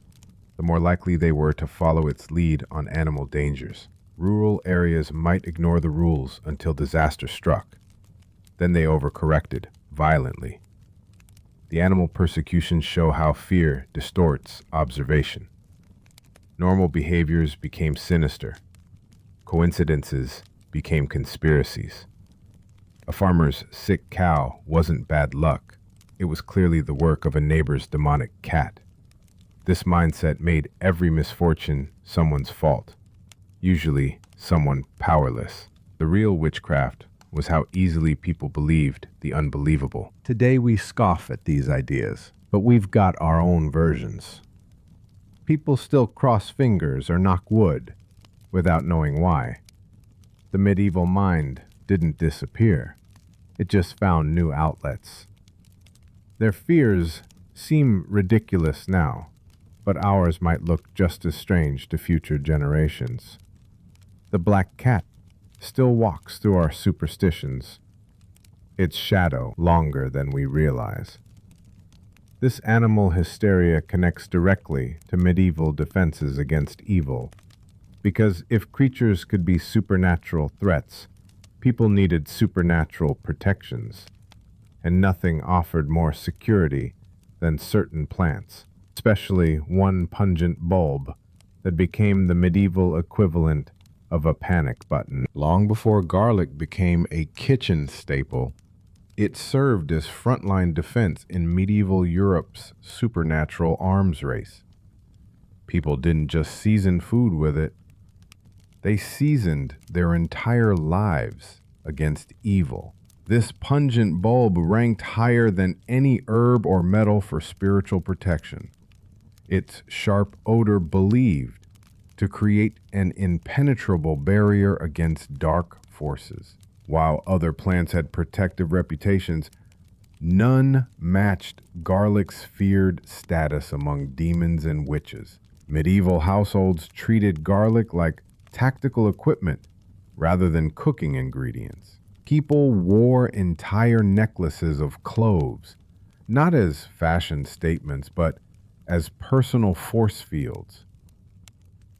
the more likely they were to follow its lead on animal dangers. Rural areas might ignore the rules until disaster struck. Then they overcorrected violently. The animal persecutions show how fear distorts observation. Normal behaviors became sinister. Coincidences became conspiracies. A farmer's sick cow wasn't bad luck. It was clearly the work of a neighbor's demonic cat. This mindset made every misfortune someone's fault, usually someone powerless. The real witchcraft was how easily people believed the unbelievable. Today we scoff at these ideas, but we've got our own versions. People still cross fingers or knock wood without knowing why. The medieval mind didn't disappear. It just found new outlets. Their fears seem ridiculous now, but ours might look just as strange to future generations. The black cat still walks through our superstitions, its shadow longer than we realize. This animal hysteria connects directly to medieval defenses against evil, because if creatures could be supernatural threats, people needed supernatural protections, and nothing offered more security than certain plants, especially one pungent bulb that became the medieval equivalent of a panic button. Long before garlic became a kitchen staple, it served as frontline defense in medieval Europe's supernatural arms race. People didn't just season food with it, they seasoned their entire lives against evil. This pungent bulb ranked higher than any herb or metal for spiritual protection. Its sharp odor believed to create an impenetrable barrier against dark forces. While other plants had protective reputations, none matched garlic's feared status among demons and witches. Medieval households treated garlic like tactical equipment rather than cooking ingredients. People wore entire necklaces of cloves, not as fashion statements, but as personal force fields.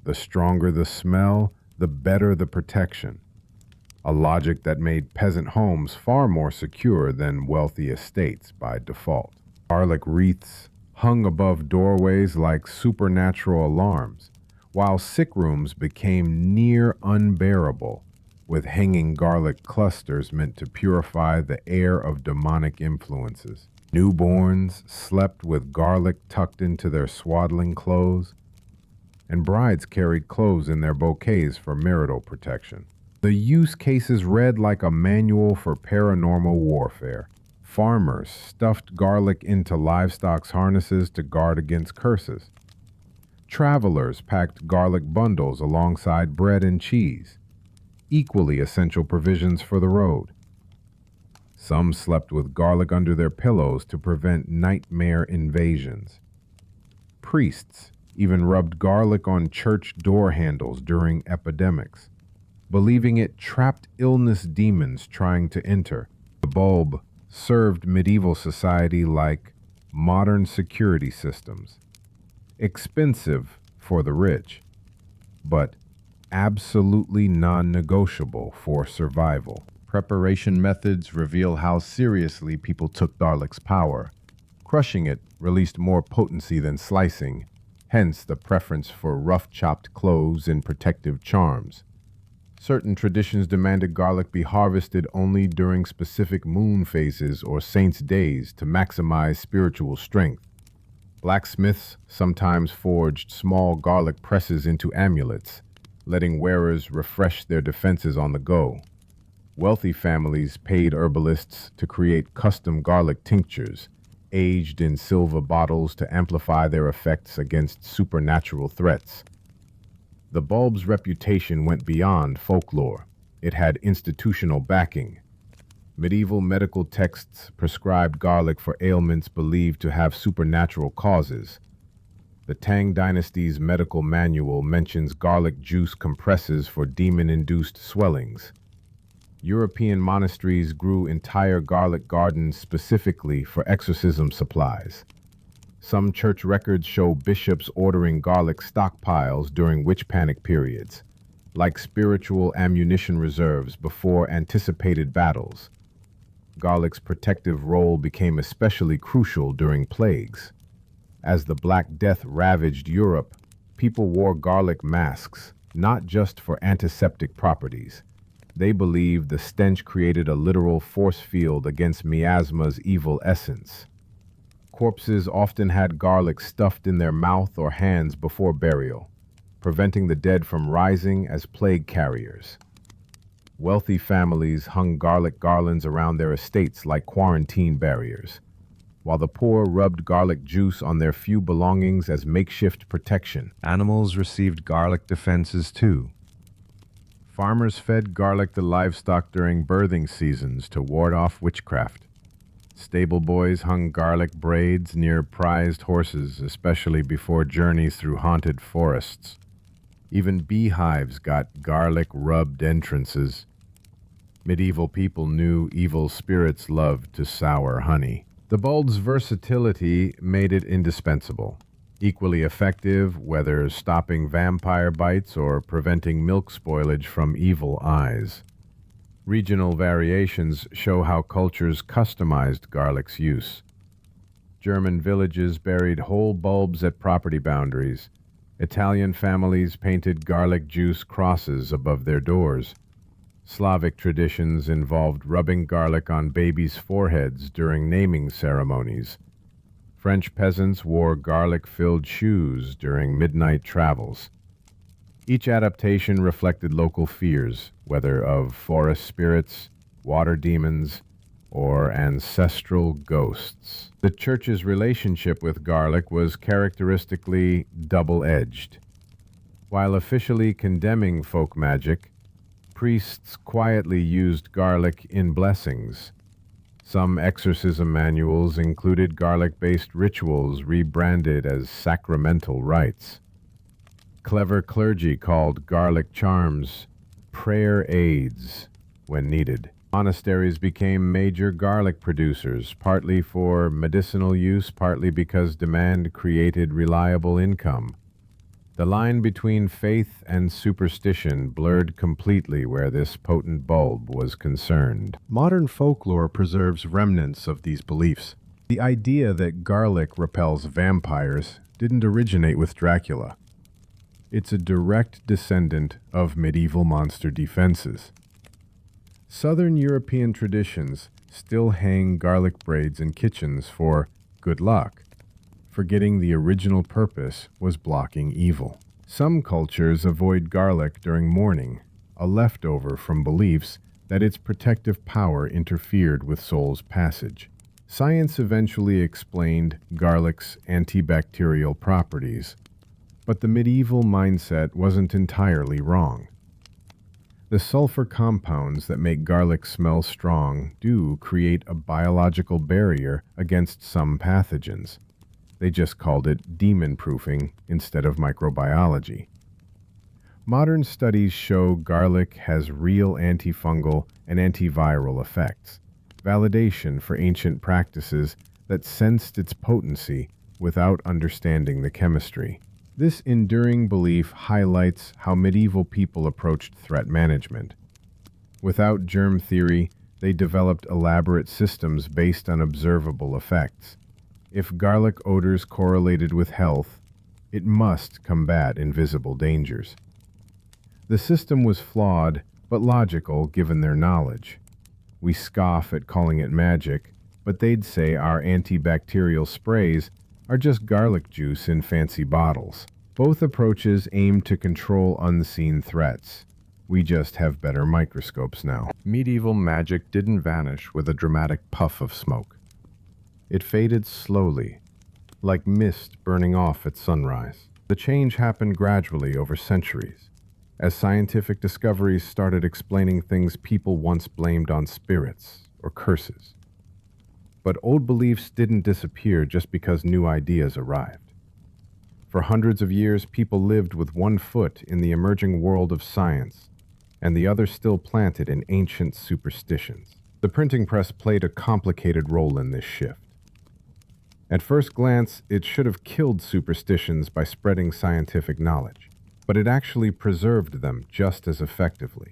The stronger the smell, the better the protection. A logic that made peasant homes far more secure than wealthy estates by default. Garlic wreaths hung above doorways like supernatural alarms, while sick rooms became near unbearable, with hanging garlic clusters meant to purify the air of demonic influences. Newborns slept with garlic tucked into their swaddling clothes, and brides carried cloves in their bouquets for marital protection. The use cases read like a manual for paranormal warfare. Farmers stuffed garlic into livestock's harnesses to guard against curses. Travelers packed garlic bundles alongside bread and cheese, equally essential provisions for the road. Some slept with garlic under their pillows to prevent nightmare invasions. Priests even rubbed garlic on church door handles during epidemics, believing it trapped illness demons trying to enter. The bulb served medieval society like modern security systems, expensive for the rich, but absolutely non-negotiable for survival. Preparation methods reveal how seriously people took garlic's power. Crushing it released more potency than slicing, hence the preference for rough-chopped cloves and protective charms. Certain traditions demanded garlic be harvested only during specific moon phases or saints' days to maximize spiritual strength. Blacksmiths sometimes forged small garlic presses into amulets, letting wearers refresh their defenses on the go. Wealthy families paid herbalists to create custom garlic tinctures, aged in silver bottles to amplify their effects against supernatural threats. The bulb's reputation went beyond folklore. it had institutional backing. Medieval medical texts prescribed garlic for ailments believed to have supernatural causes. The Tang Dynasty's medical manual mentions garlic juice compresses for demon-induced swellings. European monasteries grew entire garlic gardens specifically for exorcism supplies. Some church records show bishops ordering garlic stockpiles during witch panic periods, like spiritual ammunition reserves before anticipated battles. Garlic's protective role became especially crucial during plagues. As the Black Death ravaged Europe, people wore garlic masks, not just for antiseptic properties. They believed the stench created a literal force field against miasma's evil essence. Corpses often had garlic stuffed in their mouth or hands before burial, preventing the dead from rising as plague carriers. Wealthy families hung garlic garlands around their estates like quarantine barriers, while the poor rubbed garlic juice on their few belongings as makeshift protection. Animals received garlic defenses too. Farmers fed garlic to livestock during birthing seasons to ward off witchcraft. Stable boys hung garlic braids near prized horses, especially before journeys through haunted forests. Even beehives got garlic-rubbed entrances. Medieval people knew evil spirits loved to sour honey. The bulb's versatility made it indispensable, equally effective whether stopping vampire bites or preventing milk spoilage from evil eyes. Regional variations show how cultures customized garlic's use. German villages buried whole bulbs at property boundaries. Italian families painted garlic juice crosses above their doors. Slavic traditions involved rubbing garlic on babies' foreheads during naming ceremonies. French peasants wore garlic-filled shoes during midnight travels. Each adaptation reflected local fears, whether of forest spirits, water demons, or ancestral ghosts. The church's relationship with garlic was characteristically double-edged. While officially condemning folk magic, priests quietly used garlic in blessings. Some exorcism manuals included garlic-based rituals rebranded as sacramental rites. Clever clergy called garlic charms prayer aids when needed. Monasteries became major garlic producers, partly for medicinal use, partly because demand created reliable income. The line between faith and superstition blurred completely where this potent bulb was concerned. Modern folklore preserves remnants of these beliefs. The idea that garlic repels vampires didn't originate with Dracula. It's a direct descendant of medieval monster defenses. Southern European traditions still hang garlic braids in kitchens for good luck, forgetting the original purpose was blocking evil. Some cultures avoid garlic during mourning, a leftover from beliefs that its protective power interfered with soul's passage. Science eventually explained garlic's antibacterial properties, but the medieval mindset wasn't entirely wrong. The sulfur compounds that make garlic smell strong do create a biological barrier against some pathogens. They just called it demon-proofing instead of microbiology. Modern studies show garlic has real antifungal and antiviral effects, validation for ancient practices that sensed its potency without understanding the chemistry. This enduring belief highlights how medieval people approached threat management. Without germ theory, they developed elaborate systems based on observable effects. If garlic odors correlated with health, it must combat invisible dangers. The system was flawed, but logical given their knowledge. We scoff at calling it magic, but they'd say our antibacterial sprays are just garlic juice in fancy bottles. Both approaches aim to control unseen threats. We just have better microscopes now. Medieval magic didn't vanish with a dramatic puff of smoke. It faded slowly, like mist burning off at sunrise. The change happened gradually over centuries. as scientific discoveries started explaining things people once blamed on spirits or curses. But old beliefs didn't disappear just because new ideas arrived. For hundreds of years, people lived with one foot in the emerging world of science, and the other still planted in ancient superstitions. The printing press played a complicated role in this shift. At first glance, it should have killed superstitions by spreading scientific knowledge, but it actually preserved them just as effectively.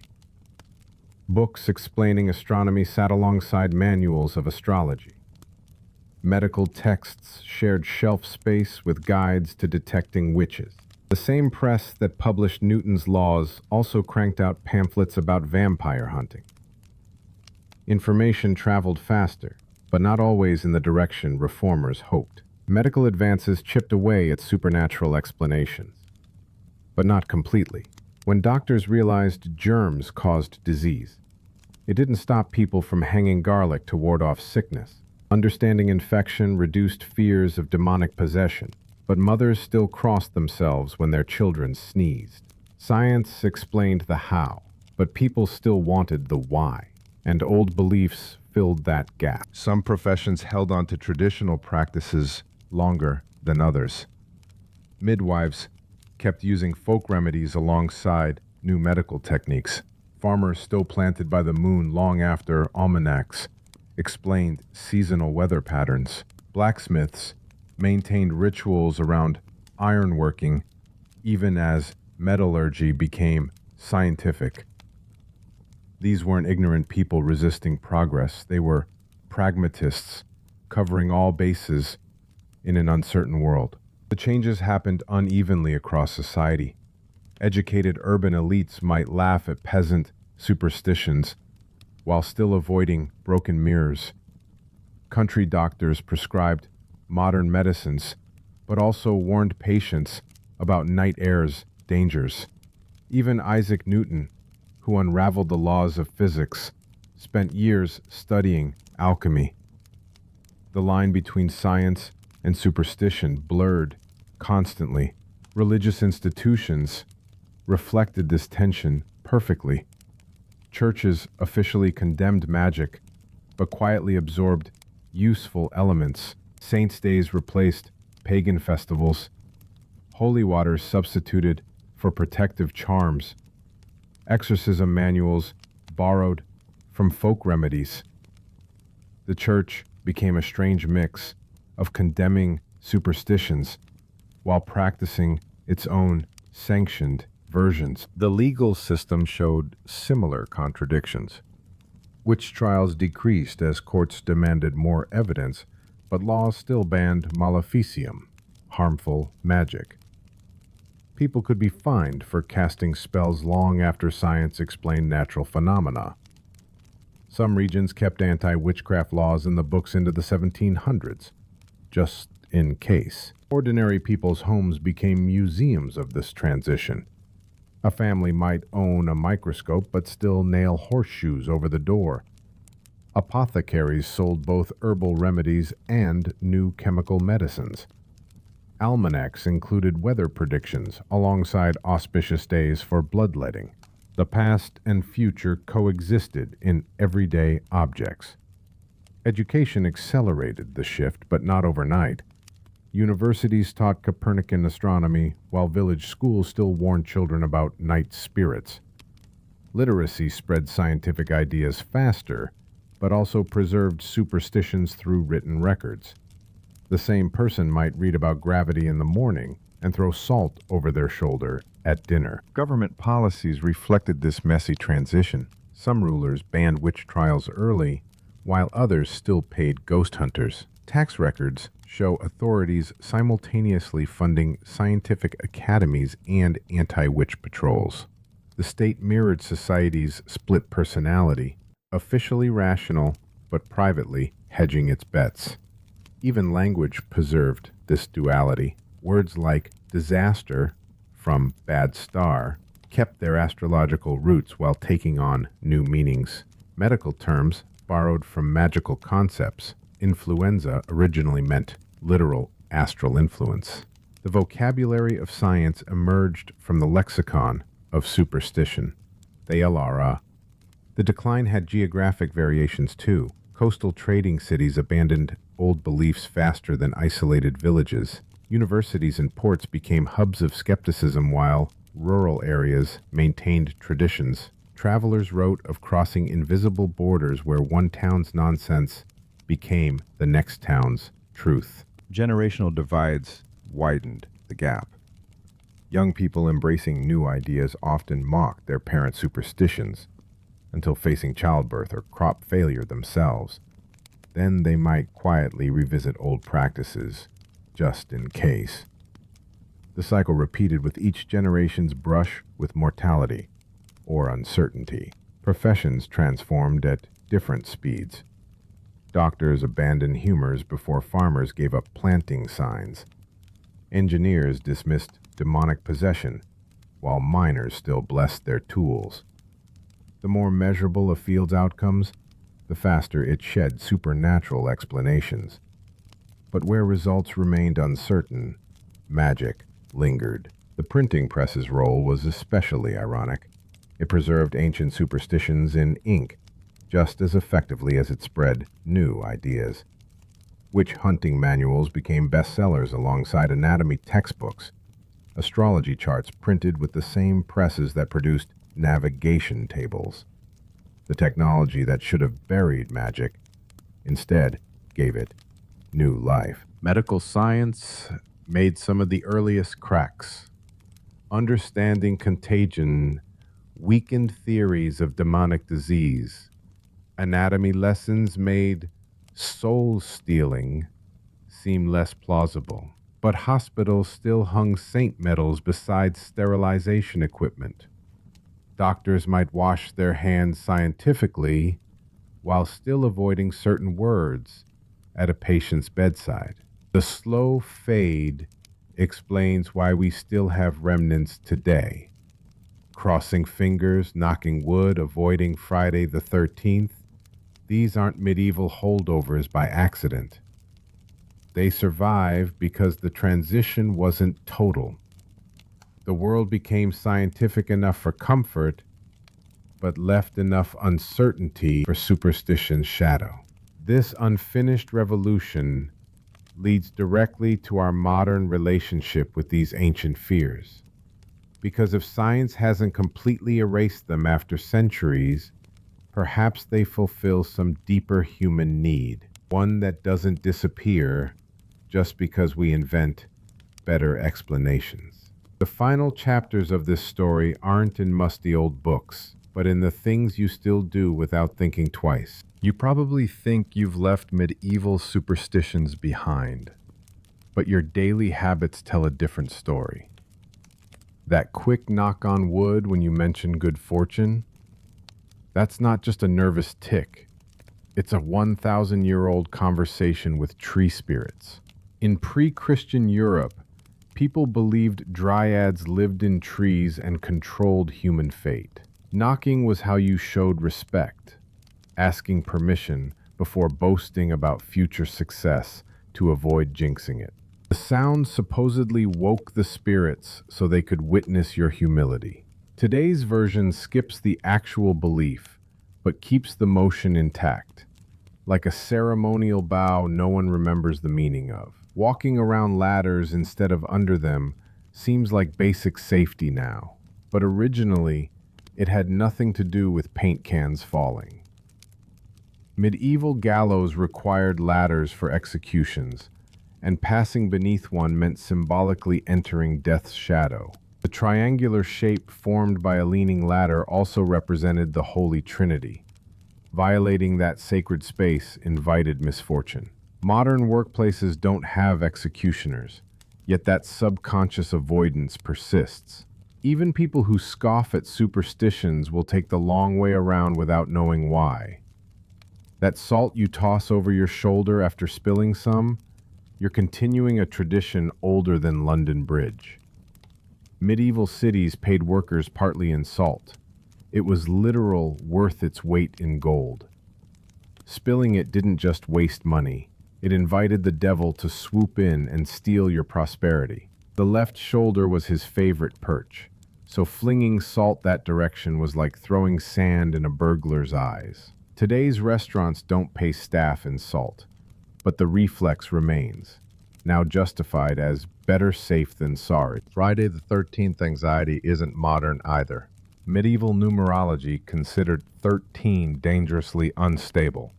Books explaining astronomy sat alongside manuals of astrology. Medical texts shared shelf space with guides to detecting witches. The same press that published Newton's laws also cranked out pamphlets about vampire hunting. Information traveled faster, but not always in the direction reformers hoped. Medical advances chipped away at supernatural explanations, but not completely. When doctors realized germs caused disease, it didn't stop people from hanging garlic to ward off sickness. Understanding infection reduced fears of demonic possession, but mothers still crossed themselves when their children sneezed. Science explained the how, but people still wanted the why, and old beliefs filled that gap. Some professions held on to traditional practices longer than others. Midwives kept using folk remedies alongside new medical techniques. Farmers still planted by the moon long after almanacs explained seasonal weather patterns. Blacksmiths maintained rituals around ironworking, even as metallurgy became scientific. These weren't ignorant people resisting progress. They were pragmatists covering all bases in an uncertain world. The changes happened unevenly across society. Educated urban elites might laugh at peasant superstitions while still avoiding broken mirrors. Country doctors prescribed modern medicines, but also warned patients about night air's dangers. Even Isaac Newton, who unraveled the laws of physics, spent years studying alchemy. The line between science and superstition blurred constantly. Religious institutions reflected this tension perfectly. Churches officially condemned magic, but quietly absorbed useful elements. Saints' days replaced pagan festivals. Holy waters substituted for protective charms. Exorcism manuals borrowed from folk remedies. The church became a strange mix of condemning superstitions while practicing its own sanctioned versions. The legal system showed similar contradictions. Witch trials decreased as courts demanded more evidence, but laws still banned maleficium, harmful magic. People could be fined for casting spells long after science explained natural phenomena. Some regions kept anti-witchcraft laws in the books into the 1700s, just in case. Ordinary people's homes became museums of this transition. A family might own a microscope but still nail horseshoes over the door. Apothecaries sold both herbal remedies and new chemical medicines. Almanacs included weather predictions alongside auspicious days for bloodletting. The past and future coexisted in everyday objects. Education accelerated the shift, but not overnight. Universities taught Copernican astronomy, while village schools still warned children about night spirits. Literacy spread scientific ideas faster, but also preserved superstitions through written records. The same person might read about gravity in the morning and throw salt over their shoulder at dinner. Government policies reflected this messy transition. Some rulers banned witch trials early, while others still paid ghost hunters. Tax records show authorities simultaneously funding scientific academies and anti-witch patrols. The state mirrored society's split personality, officially rational, but privately hedging its bets. Even language preserved this duality. Words like disaster, from bad star, kept their astrological roots while taking on new meanings. Medical terms borrowed from magical concepts. Influenza originally meant literal astral influence. The vocabulary of science emerged from the lexicon of superstition. The LRA. The decline had geographic variations too. Coastal trading cities abandoned old beliefs faster than isolated villages. Universities and ports became hubs of skepticism while rural areas maintained traditions. Travelers wrote of crossing invisible borders where one town's nonsense became the next town's truth. Generational divides widened the gap. Young people embracing new ideas often mocked their parents' superstitions until facing childbirth or crop failure themselves. Then they might quietly revisit old practices, just in case. The cycle repeated with each generation's brush with mortality or uncertainty. Professions transformed at different speeds. Doctors abandoned humors before farmers gave up planting signs. Engineers dismissed demonic possession, while miners still blessed their tools. The more measurable a field's outcomes, the faster it shed supernatural explanations. But where results remained uncertain, magic lingered. The printing press's role was especially ironic. It preserved ancient superstitions in ink, just as effectively as it spread new ideas. Witch hunting manuals became bestsellers alongside anatomy textbooks. Astrology charts printed with the same presses that produced navigation tables. The technology that should have buried magic instead gave it new life. Medical science made some of the earliest cracks. Understanding contagion weakened theories of demonic disease. Anatomy lessons made soul stealing seem less plausible. But hospitals still hung saint medals beside sterilization equipment. Doctors might wash their hands scientifically while still avoiding certain words at a patient's bedside. The slow fade explains why we still have remnants today. Crossing fingers, knocking wood, avoiding Friday the 13th. These aren't medieval holdovers by accident. They survive because the transition wasn't total. The world became scientific enough for comfort, but left enough uncertainty for superstition's shadow. This unfinished revolution leads directly to our modern relationship with these ancient fears. Because if science hasn't completely erased them after centuries, perhaps they fulfill some deeper human need, one that doesn't disappear just because we invent better explanations. The final chapters of this story aren't in musty old books, but in the things you still do without thinking twice. You probably think you've left medieval superstitions behind, but your daily habits tell a different story. That quick knock on wood when you mention good fortune, that's not just a nervous tick. It's a 1,000-year-old conversation with tree spirits. In pre-Christian Europe, people believed dryads lived in trees and controlled human fate. Knocking was how you showed respect, asking permission before boasting about future success to avoid jinxing it. The sound supposedly woke the spirits so they could witness your humility. Today's version skips the actual belief, but keeps the motion intact, like a ceremonial bow no one remembers the meaning of. Walking around ladders instead of under them seems like basic safety now, but originally it had nothing to do with paint cans falling. Medieval gallows required ladders for executions, and passing beneath one meant symbolically entering death's shadow. The triangular shape formed by a leaning ladder also represented the Holy Trinity. Violating that sacred space invited misfortune. Modern workplaces don't have executioners, yet that subconscious avoidance persists. Even people who scoff at superstitions will take the long way around without knowing why. That salt you toss over your shoulder after spilling some, you're continuing a tradition older than London Bridge. Medieval cities paid workers partly in salt. It was literal worth its weight in gold. Spilling it didn't just waste money. It invited the devil to swoop in and steal your prosperity. The left shoulder was his favorite perch, so flinging salt that direction was like throwing sand in a burglar's eyes. Today's restaurants don't pay staff in salt, but the reflex remains, now justified as better safe than sorry. Friday the 13th anxiety isn't modern either. Medieval numerology considered 13 dangerously unstable.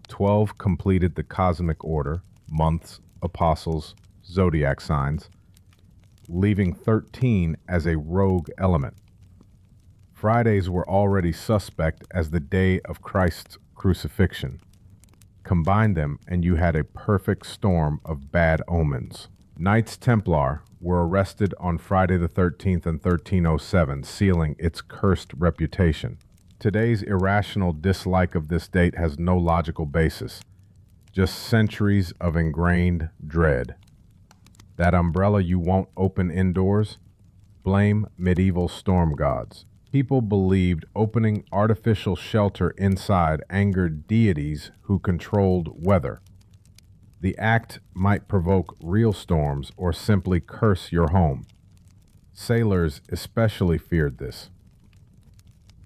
12 completed the cosmic order, months, apostles, zodiac signs, leaving 13 as a rogue element. Fridays were already suspect as the day of Christ's crucifixion. Combine them and you had a perfect storm of bad omens. Knights Templar were arrested on Friday the 13th in 1307, sealing its cursed reputation. Today's irrational dislike of this date has no logical basis, just centuries of ingrained dread. That umbrella you won't open indoors? Blame medieval storm gods. People believed opening artificial shelter inside angered deities who controlled weather. The act might provoke real storms or simply curse your home. Sailors especially feared this.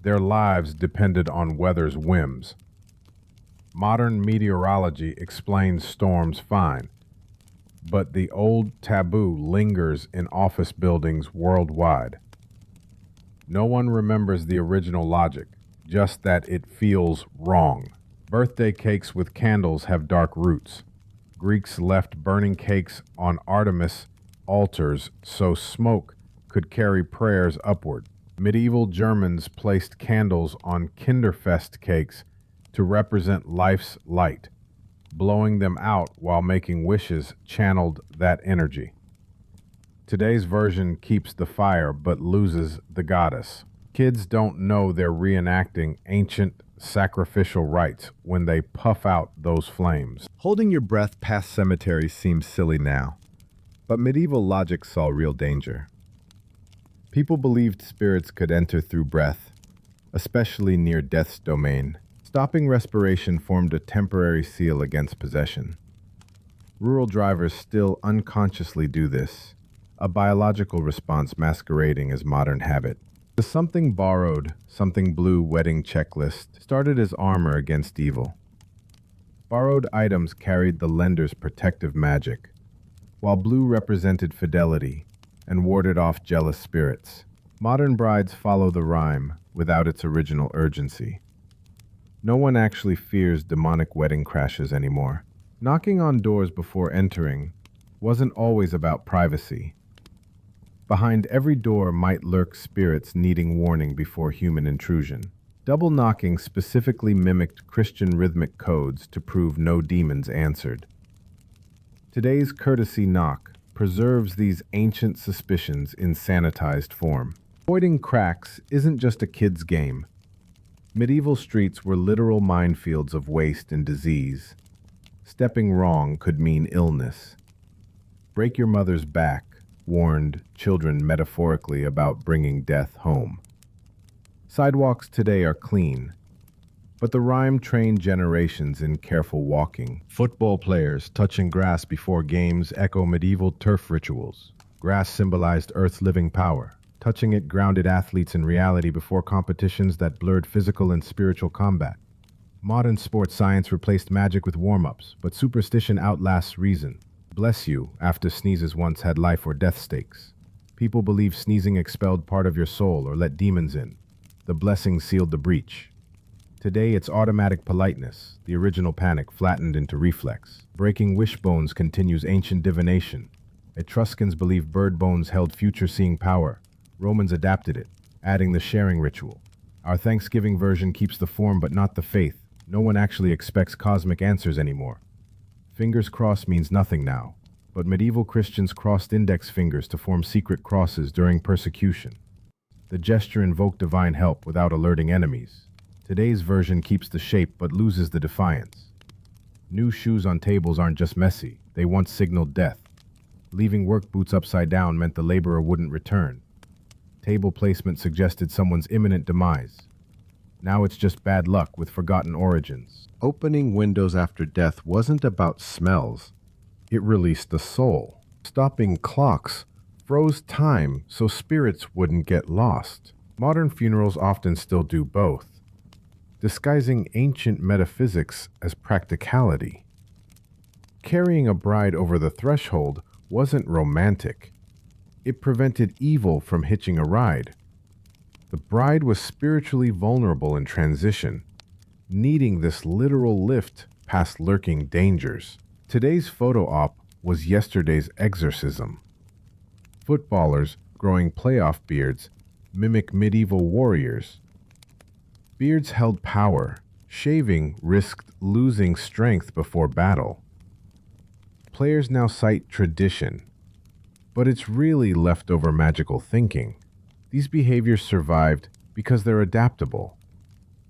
Their lives depended on weather's whims. Modern meteorology explains storms fine, but the old taboo lingers in office buildings worldwide. No one remembers the original logic, just that it feels wrong. Birthday cakes with candles have dark roots. Greeks left burning cakes on Artemis altars so smoke could carry prayers upward. Medieval Germans placed candles on Kinderfest cakes to represent life's light. Blowing them out while making wishes channeled that energy. Today's version keeps the fire but loses the goddess. Kids don't know they're reenacting ancient sacrificial rites when they puff out those flames. Holding your breath past cemeteries seems silly now, but medieval logic saw real danger. People believed spirits could enter through breath, especially near death's domain. Stopping respiration formed a temporary seal against possession. Rural drivers still unconsciously do this, a biological response masquerading as modern habit. The something borrowed, something blue wedding checklist started as armor against evil. Borrowed items carried the lender's protective magic, while blue represented fidelity and warded off jealous spirits. Modern brides follow the rhyme without its original urgency. No one actually fears demonic wedding crashes anymore. Knocking on doors before entering wasn't always about privacy. Behind every door might lurk spirits needing warning before human intrusion. Double knocking specifically mimicked Christian rhythmic codes to prove no demons answered. Today's courtesy knock preserves these ancient suspicions in sanitized form. Avoiding cracks isn't just a kid's game. Medieval streets were literal minefields of waste and disease. Stepping wrong could mean illness. Break your mother's back warned children metaphorically about bringing death home. Sidewalks today are clean, but the rhyme trained generations in careful walking. Football players touching grass before games echo medieval turf rituals. Grass symbolized Earth's living power. Touching it grounded athletes in reality before competitions that blurred physical and spiritual combat. Modern sports science replaced magic with warm-ups, but superstition outlasts reason. Bless you after sneezes once had life or death stakes. People believe sneezing expelled part of your soul or let demons in. The blessing sealed the breach. Today it's automatic politeness, the original panic flattened into reflex. Breaking wishbones continues ancient divination. Etruscans believed bird bones held future-seeing power. Romans adapted it, adding the sharing ritual. Our Thanksgiving version keeps the form but not the faith. No one actually expects cosmic answers anymore. Fingers crossed means nothing now, but medieval Christians crossed index fingers to form secret crosses during persecution. The gesture invoked divine help without alerting enemies. Today's version keeps the shape but loses the defiance. New shoes on tables aren't just messy, they once signaled death. Leaving work boots upside down meant the laborer wouldn't return. Table placement suggested someone's imminent demise. Now it's just bad luck with forgotten origins. Opening windows after death wasn't about smells. It released the soul. Stopping clocks froze time so spirits wouldn't get lost. Modern funerals often still do both, disguising ancient metaphysics as practicality. Carrying a bride over the threshold wasn't romantic. It prevented evil from hitching a ride. The bride was spiritually vulnerable in transition, needing this literal lift past lurking dangers. Today's photo op was yesterday's exorcism. Footballers growing playoff beards mimic medieval warriors. Beards held power. Shaving risked losing strength before battle. Players now cite tradition, but it's really leftover magical thinking. These behaviors survived because they're adaptable.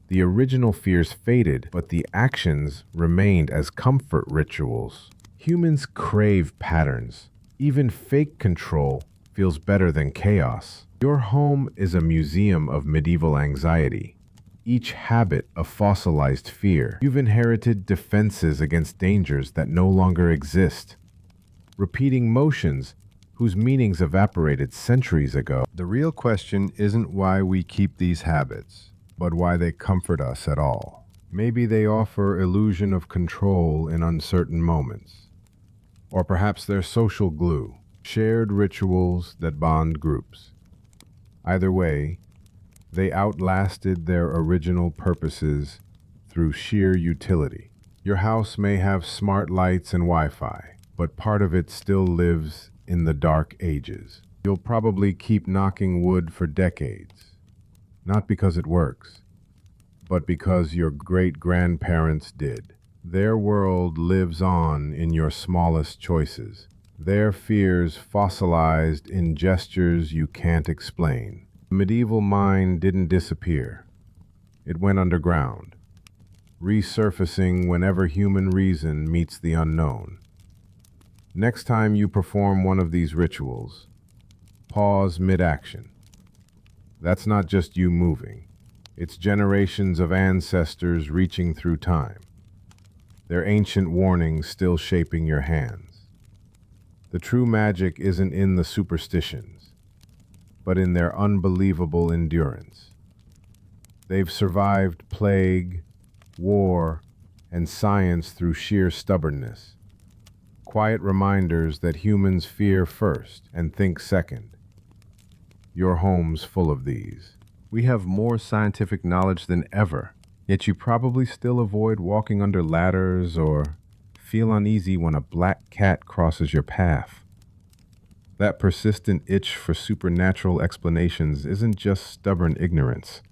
The original fears faded, but the actions remained as comfort rituals. Humans crave patterns. Even fake control feels better than chaos. Your home is a museum of medieval anxiety, each habit a fossilized fear. You've inherited defenses against dangers that no longer exist, repeating motions whose meanings evaporated centuries ago. The real question isn't why we keep these habits, but why they comfort us at all. Maybe they offer illusion of control in uncertain moments. Or perhaps they're social glue, shared rituals that bond groups. Either way, they outlasted their original purposes through sheer utility. Your house may have smart lights and Wi-Fi, but part of it still lives in the dark ages. You'll probably keep knocking wood for decades, not because it works, but because your great-grandparents did. Their world lives on in your smallest choices, their fears fossilized in gestures you can't explain. The medieval mind didn't disappear. It went underground, resurfacing whenever human reason meets the unknown. Next time you perform one of these rituals, pause mid-action. That's not just you moving. It's generations of ancestors reaching through time, their ancient warnings still shaping your hands. The true magic isn't in the superstitions, but in their unbelievable endurance. They've survived plague, war, and science through sheer stubbornness. Quiet reminders that humans fear first and think second. Your home's full of these. We have more scientific knowledge than ever, yet you probably still avoid walking under ladders or feel uneasy when a black cat crosses your path. That persistent itch for supernatural explanations isn't just stubborn ignorance.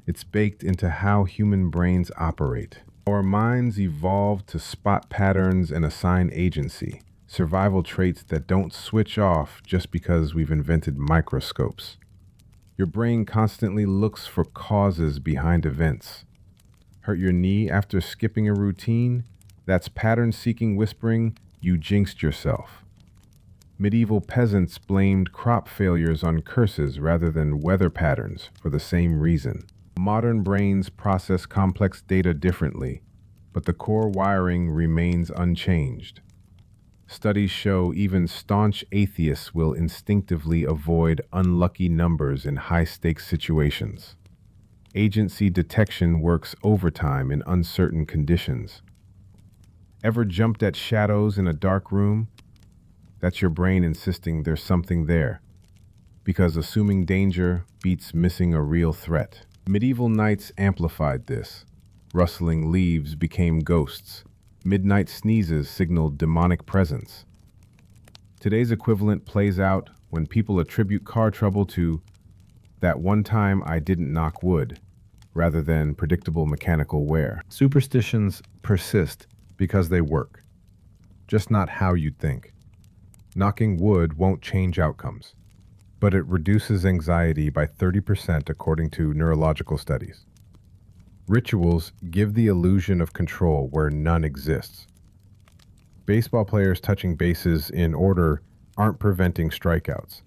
It's baked into how human brains operate. Our minds evolved to spot patterns and assign agency, survival traits that don't switch off just because we've invented microscopes. Your brain constantly looks for causes behind events. Hurt your knee after skipping a routine? That's pattern-seeking whispering you jinxed yourself. Medieval peasants blamed crop failures on curses rather than weather patterns for the same reason. Modern brains process complex data differently, but the core wiring remains unchanged. Studies show even staunch atheists will instinctively avoid unlucky numbers in high-stakes situations. Agency detection works overtime in uncertain conditions. Ever jumped at shadows in a dark room? That's your brain insisting there's something there, because assuming danger beats missing a real threat. Medieval nights amplified this. Rustling leaves became ghosts. Midnight sneezes signaled demonic presence. Today's equivalent plays out when people attribute car trouble to that one time I didn't knock wood, rather than predictable mechanical wear. Superstitions persist because they work, just not how you'd think. Knocking wood won't change outcomes, but it reduces anxiety by 30% according to neurological studies. Rituals give the illusion of control where none exists. Baseball players touching bases in order aren't preventing strikeouts.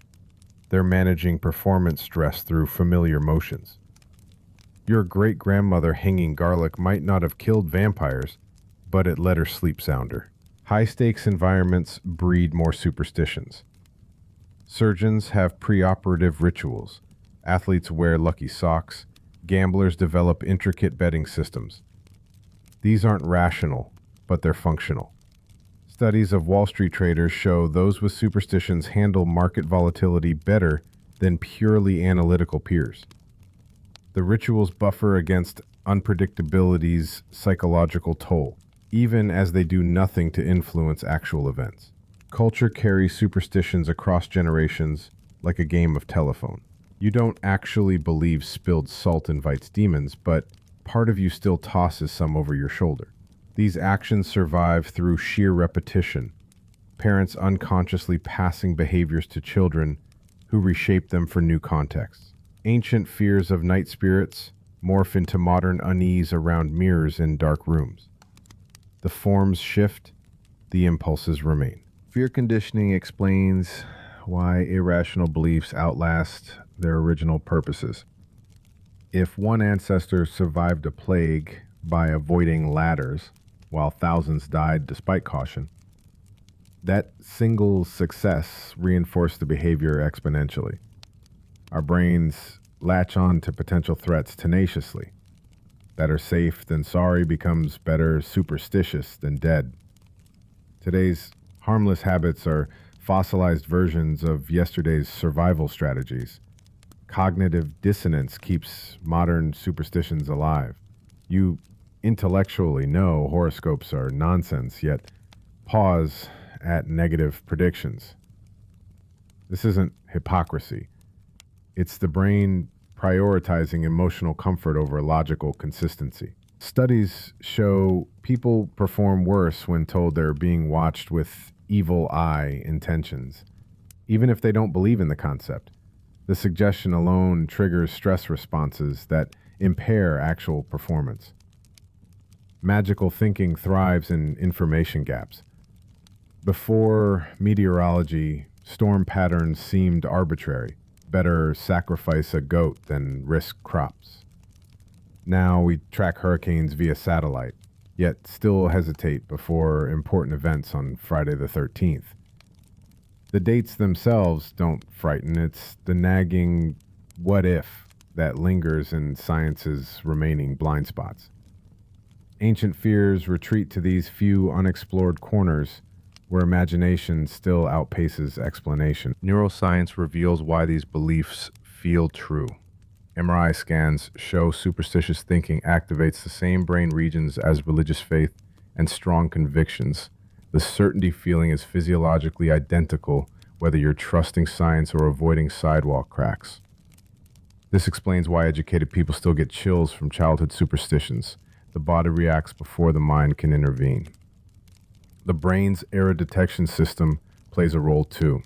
They're managing performance stress through familiar motions. Your great-grandmother hanging garlic might not have killed vampires, but it let her sleep sounder. High-stakes environments breed more superstitions. Surgeons have preoperative rituals. Athletes wear lucky socks. Gamblers develop intricate betting systems. These aren't rational, but they're functional. Studies of Wall Street traders show those with superstitions handle market volatility better than purely analytical peers. The rituals buffer against unpredictability's psychological toll, even as they do nothing to influence actual events. Culture carries superstitions across generations like a game of telephone. You don't actually believe spilled salt invites demons, but part of you still tosses some over your shoulder. These actions survive through sheer repetition, parents unconsciously passing behaviors to children who reshape them for new contexts. Ancient fears of night spirits morph into modern unease around mirrors in dark rooms. The forms shift, the impulses remain. Fear conditioning explains why irrational beliefs outlast their original purposes. If one ancestor survived a plague by avoiding ladders, while thousands died despite caution, that single success reinforced the behavior exponentially. Our brains latch on to potential threats tenaciously. Better safe than sorry becomes better superstitious than dead. Today's harmless habits are fossilized versions of yesterday's survival strategies. Cognitive dissonance keeps modern superstitions alive. You intellectually know horoscopes are nonsense, yet pause at negative predictions. This isn't hypocrisy. It's the brain prioritizing emotional comfort over logical consistency. Studies show people perform worse when told they're being watched with evil eye intentions, even if they don't believe in the concept. The suggestion alone triggers stress responses that impair actual performance. Magical thinking thrives in information gaps. Before meteorology, storm patterns seemed arbitrary. Better sacrifice a goat than risk crops. Now we track hurricanes via satellite, yet still hesitate before important events on Friday the 13th. The dates themselves don't frighten, it's the nagging what if that lingers in science's remaining blind spots. Ancient fears retreat to these few unexplored corners where imagination still outpaces explanation. Neuroscience reveals why these beliefs feel true. MRI scans show superstitious thinking activates the same brain regions as religious faith and strong convictions. The certainty feeling is physiologically identical whether you're trusting science or avoiding sidewalk cracks. This explains why educated people still get chills from childhood superstitions. The body reacts before the mind can intervene. The brain's error detection system plays a role too.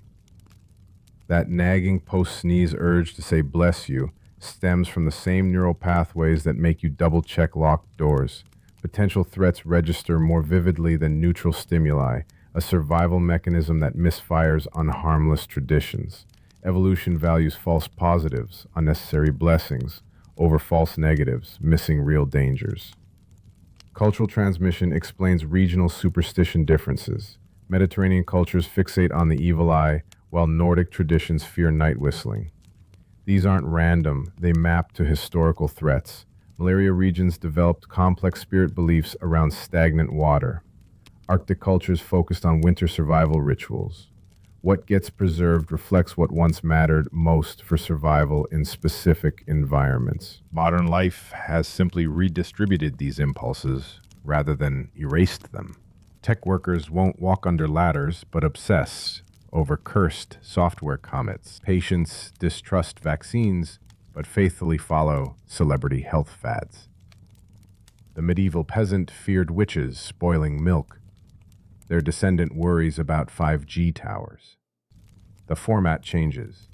That nagging post-sneeze urge to say bless you stems from the same neural pathways that make you double-check locked doors. Potential threats register more vividly than neutral stimuli, a survival mechanism that misfires on harmless traditions. Evolution values false positives, unnecessary blessings, over false negatives, missing real dangers. Cultural transmission explains regional superstition differences. Mediterranean cultures fixate on the evil eye, while Nordic traditions fear night whistling. These aren't random, they map to historical threats. Malaria regions developed complex spirit beliefs around stagnant water. Arctic cultures focused on winter survival rituals. What gets preserved reflects what once mattered most for survival in specific environments. Modern life has simply redistributed these impulses rather than erased them. Tech workers won't walk under ladders, but obsess over cursed software comments. Patients distrust vaccines, but faithfully follow celebrity health fads. The medieval peasant feared witches spoiling milk. Their descendant worries about 5G towers. The format changes.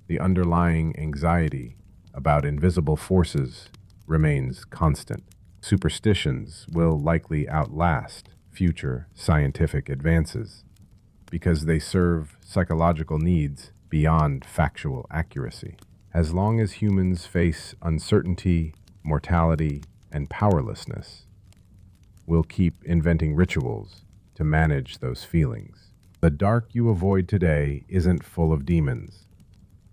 The underlying anxiety about invisible forces remains constant. Superstitions will likely outlast future scientific advances because they serve psychological needs beyond factual accuracy. As long as humans face uncertainty, mortality, and powerlessness, we'll keep inventing rituals to manage those feelings. The dark you avoid today isn't full of demons,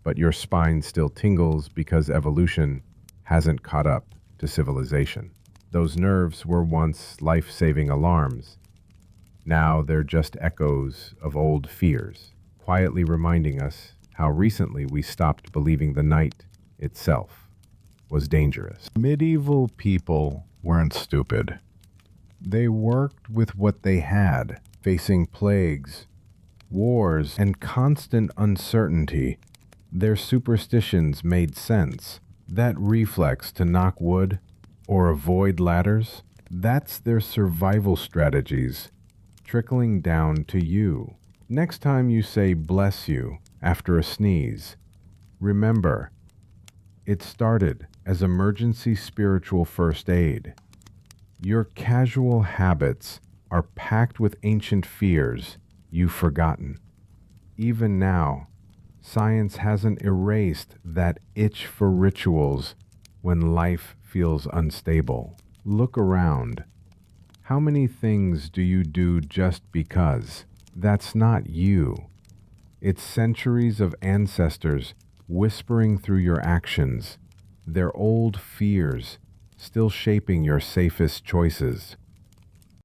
but your spine still tingles because evolution hasn't caught up to civilization. Those nerves were once life-saving alarms. Now they're just echoes of old fears, quietly reminding us how recently we stopped believing the night itself was dangerous. Medieval people weren't stupid. They worked with what they had, facing plagues, wars, and constant uncertainty. Their superstitions made sense. That reflex to knock wood or avoid ladders, that's their survival strategies, trickling down to you. Next time you say bless you after a sneeze, remember, it started as emergency spiritual first aid. Your casual habits are packed with ancient fears you've forgotten. Even now, science hasn't erased that itch for rituals when life feels unstable. Look around. How many things do you do just because? That's not you. It's centuries of ancestors whispering through your actions, their old fears still shaping your safest choices.